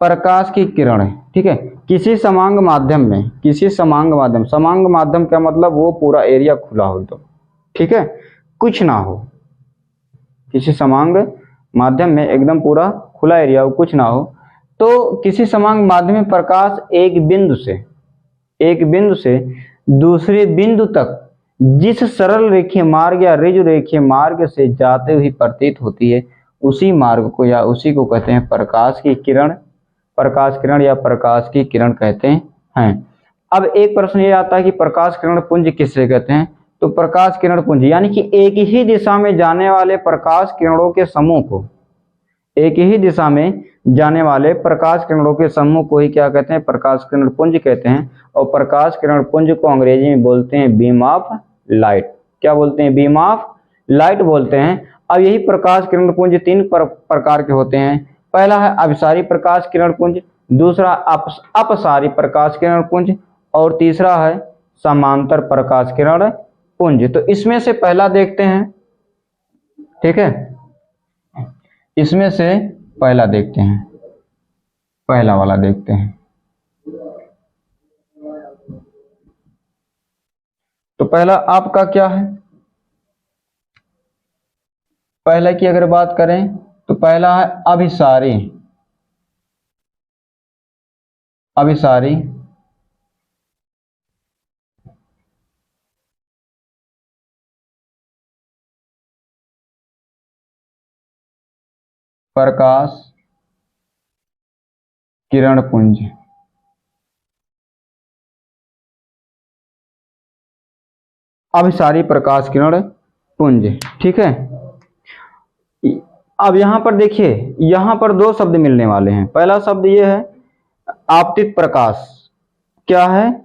प्रकाश की किरण, ठीक है, किसी समांग माध्यम में, समांग माध्यम का मतलब वो पूरा एरिया खुला हो तो, ठीक है, कुछ ना हो। किसी समांग माध्यम में एकदम पूरा खुला एरिया हो, कुछ ना हो, तो किसी समांग माध्यम में प्रकाश एक बिंदु से दूसरे बिंदु तक जिस सरल रेखीय मार्ग या ऋजु रेखीय मार्ग से जाते हुए प्रतीत होती है, उसी मार्ग को या उसी को कहते हैं प्रकाश की किरण या प्रकाश की किरण कहते हैं। अब एक प्रश्न ये आता है कि प्रकाश किरण पुंज किससे कहते हैं? तो प्रकाश किरण पुंज यानी कि एक ही दिशा में जाने वाले प्रकाश किरणों के समूह को, एक ही दिशा में जाने वाले प्रकाश किरणों के समूह को ही क्या कहते हैं? प्रकाश किरण पुंज कहते हैं। और प्रकाश किरण पुंज को अंग्रेजी में बोलते हैं बीम ऑफ लाइट। क्या बोलते हैं? बीम ऑफ लाइट बोलते हैं। अब यही प्रकाश किरण पुंज 3 प्रकार के होते हैं। पहला है अभिसारी प्रकाश किरण पुंज, दूसरा अपसारी प्रकाश किरण पुंज और तीसरा है समांतर प्रकाश किरण पुंज। तो इसमें से पहला देखते हैं, ठीक है, इसमें से पहला देखते हैं, पहला वाला देखते हैं। तो पहला आपका क्या है? पहला की अगर बात करें तो पहला है अभिसारी प्रकाश किरण पुंज। अभिसारी प्रकाश किरण पुंज, ठीक है। अब यहां पर देखिए, यहां पर 2 शब्द मिलने वाले हैं। पहला शब्द ये है आपतित प्रकाश। क्या है?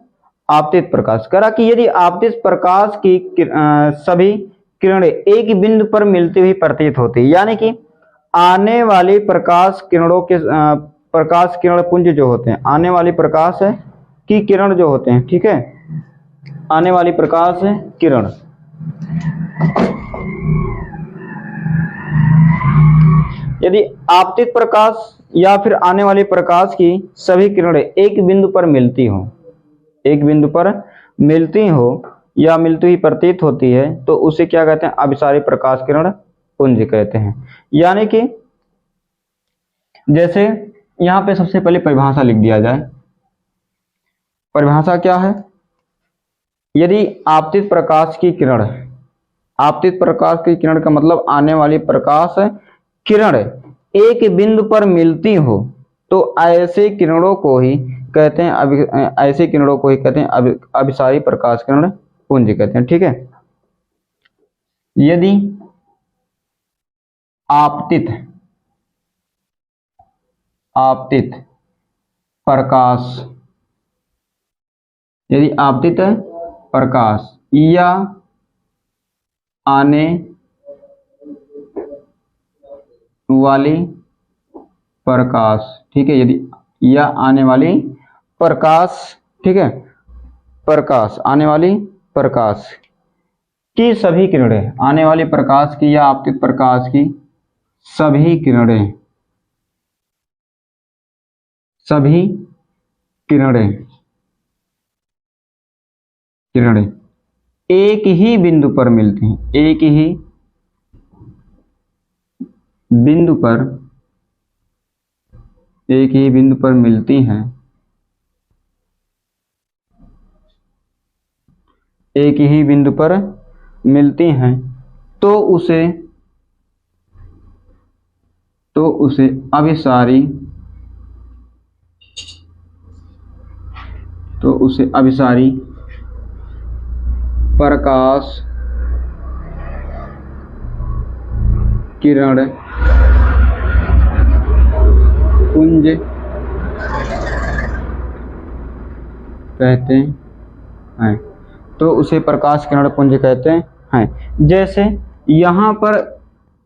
आपतित प्रकाश। करा कि यदि आपतित प्रकाश की सभी किरणें एक बिंदु पर मिलती हुई प्रतीत होती है, यानी कि आने वाली प्रकाश किरणों के प्रकाश किरण पुंज जो होते हैं, आने वाली प्रकाश की किरण जो होते हैं, ठीक है, आने वाली प्रकाश किरण, यदि आपतित प्रकाश या फिर आने वाली प्रकाश की सभी किरणें एक बिंदु पर मिलती हो या मिलती हुई प्रतीत होती है, तो उसे क्या कहते हैं? अभिसारी प्रकाश किरण पुंज कहते हैं। यानी कि जैसे यहाँ पे सबसे पहले परिभाषा लिख दिया जाए। परिभाषा क्या है? यदि आपतित प्रकाश की किरण, आपतित प्रकाश की किरण का मतलब आने वाली प्रकाश किरण एक बिंदु पर मिलती हो तो ऐसे किरणों को ही कहते हैं ऐसे किरणों को ही कहते हैं अभिसारी प्रकाश किरण पुंज कहते हैं। ठीक है, यदि आपतित आपतित प्रकाश, यदि आपतित प्रकाश या आने वाली प्रकाश, ठीक है, यदि या आने वाली प्रकाश, ठीक है, प्रकाश आने वाली प्रकाश की सभी किरणें, आने वाली प्रकाश की या आपतित प्रकाश की सभी किरणें, सभी किरणें किरणें एक ही बिंदु पर मिलती हैं, एक ही बिंदु पर, एक ही बिंदु पर मिलती हैं, एक ही बिंदु पर मिलती हैं तो उसे अभिसारी, तो उसे अभिसारी प्रकाश किरण पुंज कहते हैं, तो उसे प्रकाश किरण पुंज कहते हैं। जैसे यहाँ पर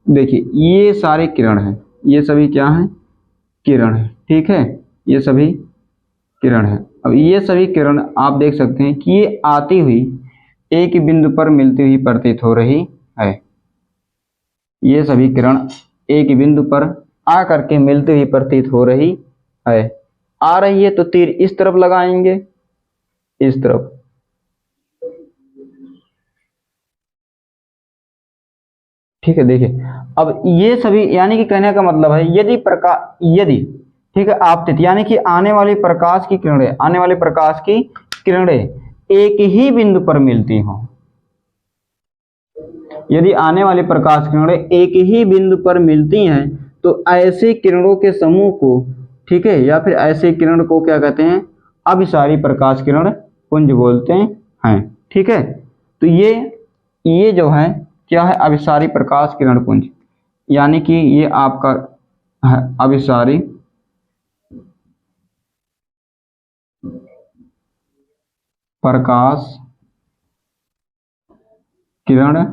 देखिए ये सारे किरण हैं, ये सभी क्या हैं? किरण है। ठीक है, ये सभी किरण है। अब ये सभी किरण आप देख सकते हैं कि ये आती हुई एक बिंदु पर मिलती हुई प्रतीत हो रही है। ये सभी किरण एक बिंदु पर आकर के मिलती हुई प्रतीत हो रही है। आ रही है तो तीर इस तरफ लगाएंगे, इस तरफ। ठीक है, देखिए अब ये सभी, यानी कि कहने का मतलब है यदि ठीक है आपतित यानी कि आने वाली प्रकाश की किरणें, आने वाली प्रकाश की किरणें एक ही बिंदु पर मिलती हो, यदि आने वाली प्रकाश किरणें एक ही बिंदु पर मिलती हैं तो ऐसे किरणों के समूह को, ठीक है, या फिर ऐसे किरण को क्या कहते हैं? अभिसारी प्रकाश किरण पुंज बोलते हैं। ठीक है, तो ये जो है क्या है? अभिसारी प्रकाश किरण पुंज, यानी कि ये आपका है अभिसारी प्रकाश किरण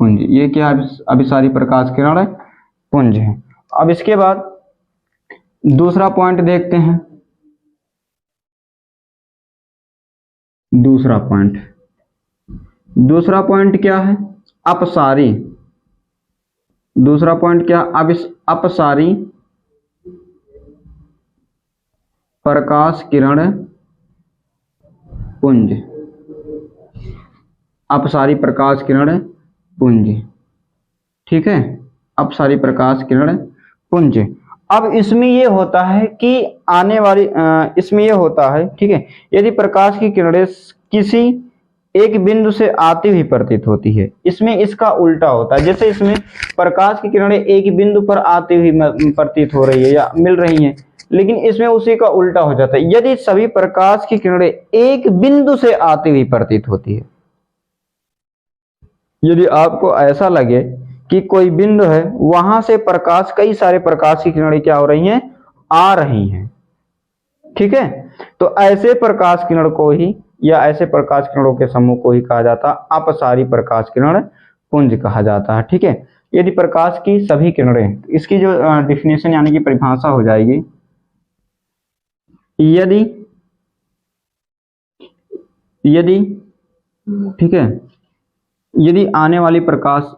पुंज। ये क्या? अभिसारी प्रकाश किरण पुंज है। अब इसके बाद दूसरा पॉइंट देखते हैं। दूसरा पॉइंट क्या है? अपसारी। दूसरा पॉइंट क्या? अपसारी प्रकाश किरण पुंज, अपसारी प्रकाश किरण पुंज। ठीक है, अपसारी प्रकाश किरण पुंज। अब इसमें ये होता है कि इसमें ये होता है, ठीक है, यदि प्रकाश की किरणें किसी एक बिंदु से आती हुई प्रतीत होती है, इसमें इसका उल्टा होता है। जैसे इसमें प्रकाश की किरणें एक बिंदु पर आती हुई प्रतीत हो रही है या मिल रही हैं, लेकिन इसमें उसी का उल्टा हो जाता है। यदि सभी प्रकाश की किरणें एक बिंदु से आती हुई प्रतीत होती है, यदि आपको ऐसा लगे कि कोई बिंदु है, वहां से प्रकाश, कई सारे प्रकाश की किरणें क्या हो रही हैं? आ रही हैं। ठीक है, तो ऐसे प्रकाश किरण को ही, या ऐसे प्रकाश किरणों के समूह को ही कहा जाता है अपसारी प्रकाश किरण पुंज कहा जाता है। ठीक है, यदि प्रकाश की सभी किरणें, इसकी जो डिफिनेशन यानी कि परिभाषा हो जाएगी, यदि ठीक है, यदि आने वाली प्रकाश,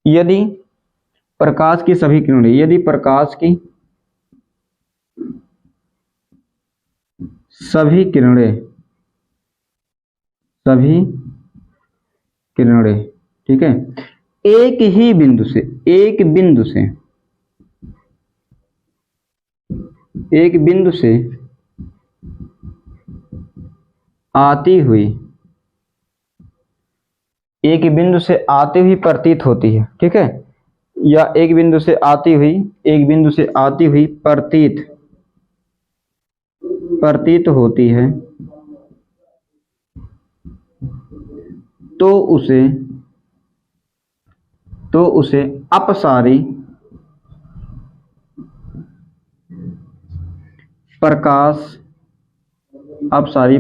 यदि प्रकाश की सभी किरणें, यदि प्रकाश की सभी किरणें, ठीक है, एक बिंदु से एक बिंदु से आती हुई, एक बिंदु से आती हुई प्रतीत होती है, ठीक है, या एक बिंदु से आती हुई, एक बिंदु से आती हुई प्रतीत प्रतीत होती है, तो उसे अपसारी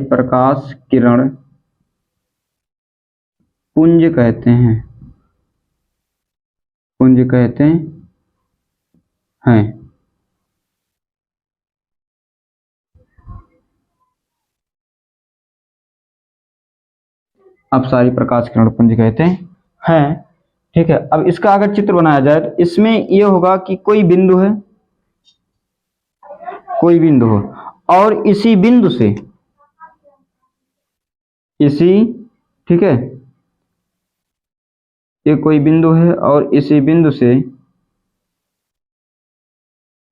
प्रकाश किरण पुंज कहते हैं, पुंज कहते हैं। अपसारी प्रकाश किरण पुंज कहते हैं, ठीक है। अब इसका अगर चित्र बनाया जाए तो इसमें यह होगा कि कोई बिंदु है, कोई बिंदु हो, और इसी बिंदु से, ठीक है, ये कोई बिंदु है और इसी बिंदु से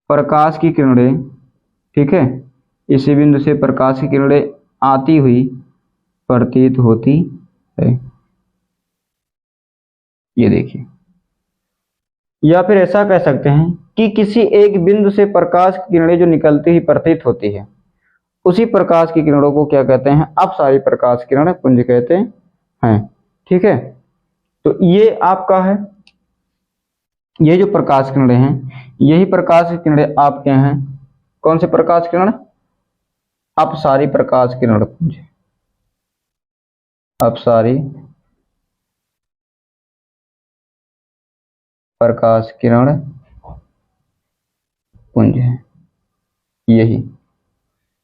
प्रकाश की किरणें, ठीक है, इसी बिंदु से प्रकाश की किरणें आती हुई प्रतीत होती है, ये देखिए। या फिर ऐसा कह सकते हैं कि किसी एक बिंदु से प्रकाश की किरणें जो निकलती हुई प्रतीत होती है, उसी प्रकाश की किरणों को क्या कहते हैं? अपसारी प्रकाश किरण पुंज कहते हैं, ठीक है। तो ये आपका है, ये जो प्रकाश किरणें हैं, यही प्रकाश की किरणें आपके हैं कौन से प्रकाश किरण? अपसारी प्रकाश किरण पुंज, अपसारी प्रकाश किरण पुंज है। यही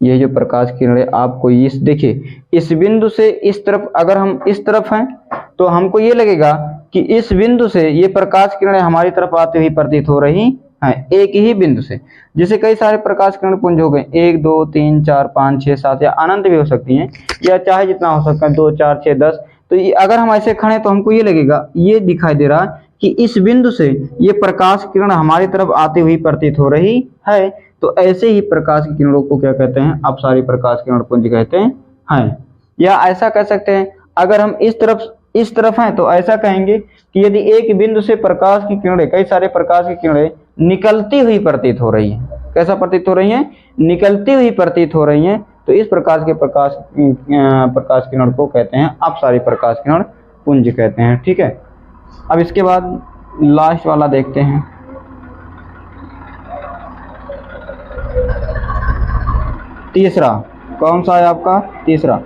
जो प्रकाश किरणें आपको इस देखिए, इस बिंदु से इस तरफ, अगर हम इस तरफ हैं तो हमको ये लगेगा कि इस बिंदु से ये प्रकाश किरणें हमारी तरफ आती हुई प्रतीत हो रही हैं, एक ही बिंदु से। जैसे कई सारे प्रकाश किरण पुंज हो गए, 1 2 3 4 5 6 7, या अनंत भी हो सकती हैं, या चाहे जितना हो सकता है 2 4 6 10। तो ये अगर हम ऐसे खड़े तो हमको ये लगेगा, ये दिखाई दे रहा है कि इस बिंदु से ये प्रकाश किरण हमारी तरफ आती हुई प्रतीत हो रही है। तो ऐसे ही प्रकाश की किरणों को क्या कहते हैं? अपसारी प्रकाश किरण पुंज कहते हैं। या ऐसा कह सकते हैं, अगर हम इस तरफ हैं तो ऐसा कहेंगे कि यदि एक बिंदु से प्रकाश की किरणें, कई सारे प्रकाश की किरणें निकलती हुई प्रतीत हो रही हैं, कैसा प्रतीत हो रही हैं? निकलती हुई प्रतीत हो रही हैं, तो इस प्रकार के प्रकाश किरण को कहते हैं अपसारी प्रकाश किरण पुंज कहते हैं, ठीक है। अब इसके बाद लास्ट वाला देखते हैं, तीसरा। कौन सा है आपका? तीसरा,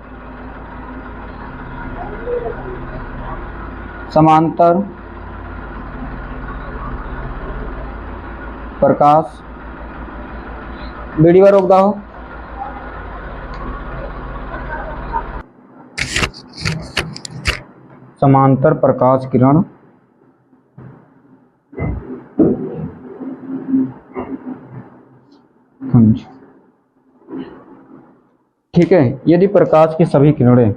समांतर प्रकाश। वीडियो रोक दो। समांतर प्रकाश किरण पुंज, ठीक है। यदि प्रकाश की सभी किरणें,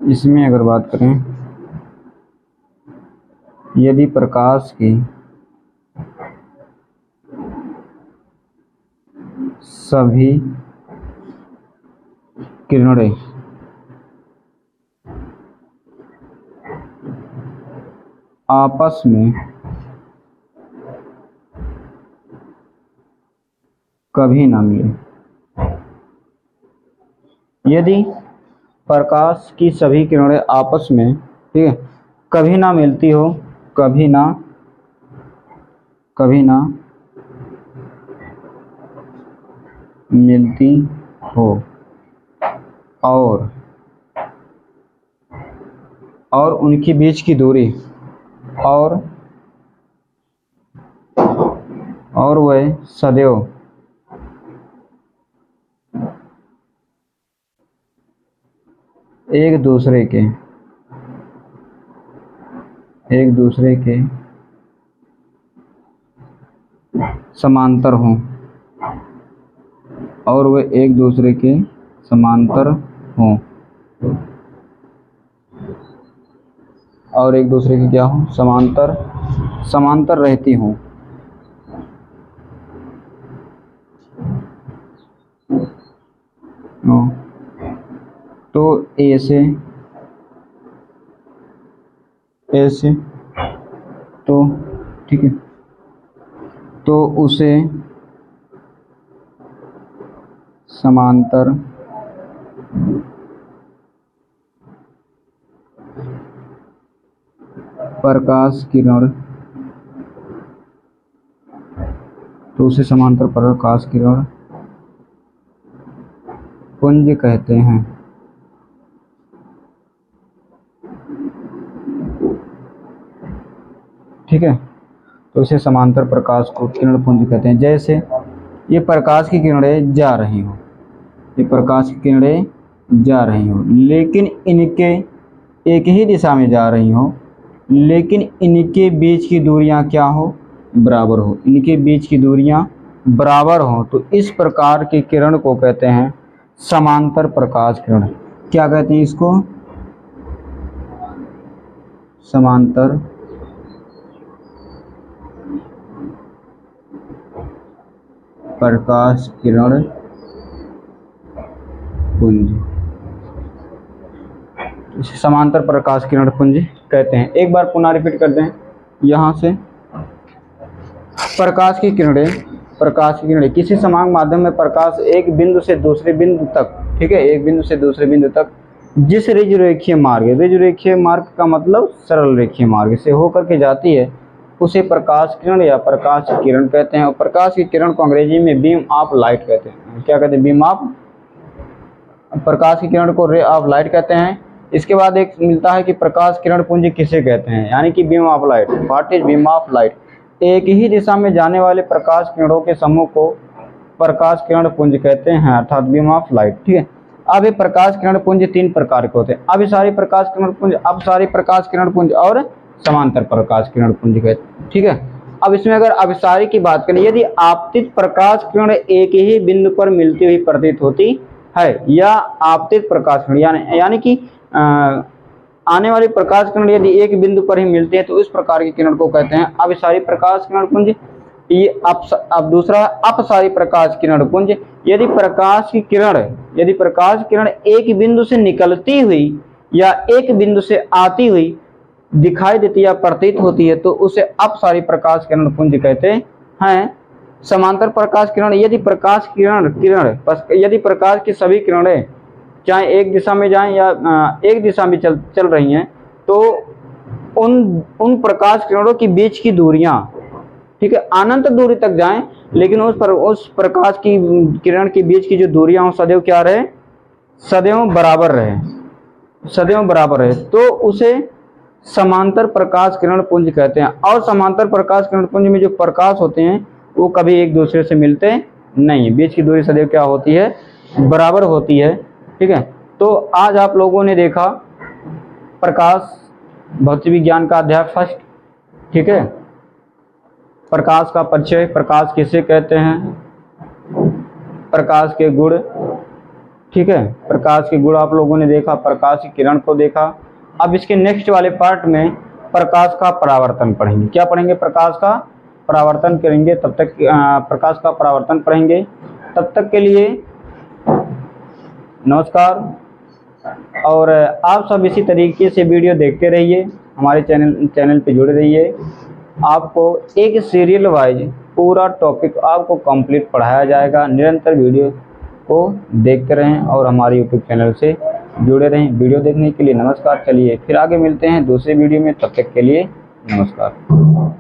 इसमें अगर बात करें, यदि प्रकाश की सभी किरणें आपस में कभी ना मिले, यदि प्रकाश की सभी किरणें आपस में, ठीक है, कभी ना मिलती हो, कभी ना मिलती हो, और उनके बीच की दूरी, और वह सदैव एक दूसरे के समांतर हों, और वे एक दूसरे के समांतर हों, और एक दूसरे के क्या हों? समांतर रहती हों, तो ऐसे तो ठीक है, तो उसे समांतर प्रकाश किरण, तो उसे समांतर प्रकाश किरण पुंज कहते हैं। ठीक है, तो इसे समांतर प्रकाश को किरण पुंज कहते हैं। जैसे ये प्रकाश की किरणें जा रही हो, ये प्रकाश की किरणें जा रही हो, लेकिन इनके एक ही दिशा में जा रही हो, लेकिन इनके बीच की दूरियां क्या हो, बराबर हो, इनके बीच की दूरियां बराबर हो, तो इस प्रकार की किरण को कहते हैं समांतर प्रकाश किरण। क्या कहते हैं इसको, समांतर प्रकाश किरण पुंज, इसे समांतर प्रकाश किरण पुंज कहते हैं। एक बार पुनः रिपीट करते हैं यहाँ से, प्रकाश की किरणें किसी समान माध्यम में प्रकाश एक बिंदु से दूसरे बिंदु तक, ठीक है, एक बिंदु से दूसरे बिंदु तक जिस ऋजुरेखीय मार्ग का मतलब सरल रेखीय मार्ग से होकर के जाती है, उसे प्रकाश किरण या प्रकाश की किरण कहते हैं। और प्रकाश की किरण को अंग्रेजी में बीम ऑफ लाइट कहते हैं। क्या कहते हैं, बीम ऑफ, प्रकाश की किरण को रे ऑफ लाइट कहते हैं। इसके बाद एक मिलता है कि प्रकाश किरण पुंज किसे कहते हैं, यानी कि beam of light. What is beam of light, एक ही दिशा में जाने वाले प्रकाश किरणों के समूह को प्रकाश किरण पुंज कहते हैं, अर्थात बीम ऑफ लाइट। ठीक है, अब ये प्रकाश किरण पुंज 3 प्रकार के होते हैं। अभिसारी प्रकाश किरण पुंज, अपसारी प्रकाश किरण पुंज और समांतर प्रकाश किरण पुंज कहते हैं। ठीक है, अब इसमें अगर अभिसारी की बात करें, यदि आपतित प्रकाश किरण एक ही बिंदु पर मिलती हुई प्रतीत होती है, या आपतित प्रकाश किरण यानी कि आने वाली प्रकाश किरण यदि एक बिंदु पर ही मिलती है, तो इस प्रकार की किरण को कहते हैं अभिसारी प्रकाश किरण पुंज। ये अब दूसरा अपसारी प्रकाश किरण पुंज, यदि प्रकाश किरण एक बिंदु से निकलती हुई या एक बिंदु से आती हुई दिखाई देती या प्रतीत होती है, तो उसे अपसारी प्रकाश किरण पुंज कहते हैं। समांतर प्रकाश किरण, यदि प्रकाश की सभी किरणें चाहे एक दिशा में जाएं या एक दिशा में चल रही हैं, तो उन प्रकाश किरणों की बीच की दूरियां, ठीक है, अनंत दूरी तक जाएं, लेकिन उस प्रकाश की किरण के बीच की जो दूरियां हो सदैव क्या रहे, सदैव बराबर रहे, तो उसे समांतर प्रकाश किरण पुंज कहते हैं। और समांतर प्रकाश किरण पुंज में जो प्रकाश होते हैं वो कभी एक दूसरे से मिलते नहीं, बीच की दूरी सदैव क्या होती है, बराबर होती है। ठीक है, तो आज आप लोगों ने देखा प्रकाश भौतिक विज्ञान का अध्याय फर्स्ट। ठीक है, प्रकाश का परिचय, प्रकाश किसे कहते हैं, प्रकाश के गुण। ठीक है, प्रकाश के गुण आप लोगों ने देखा, प्रकाश की किरण को देखा। अब इसके नेक्स्ट वाले पार्ट में प्रकाश का परावर्तन पढ़ेंगे। क्या पढ़ेंगे, प्रकाश का परावर्तन करेंगे। तब तक प्रकाश का परावर्तन पढ़ेंगे। तब तक के लिए नमस्कार। और आप सब इसी तरीके से वीडियो देखते रहिए, हमारे चैनल पे जुड़े रहिए। आपको एक सीरियल वाइज पूरा टॉपिक आपको कंप्लीट पढ़ाया जाएगा। निरंतर वीडियो को देखते रहें और हमारे यूट्यूब चैनल से जुड़े रहें। वीडियो देखने के लिए नमस्कार। चलिए फिर आगे मिलते हैं दूसरे वीडियो में, तब तक के लिए नमस्कार।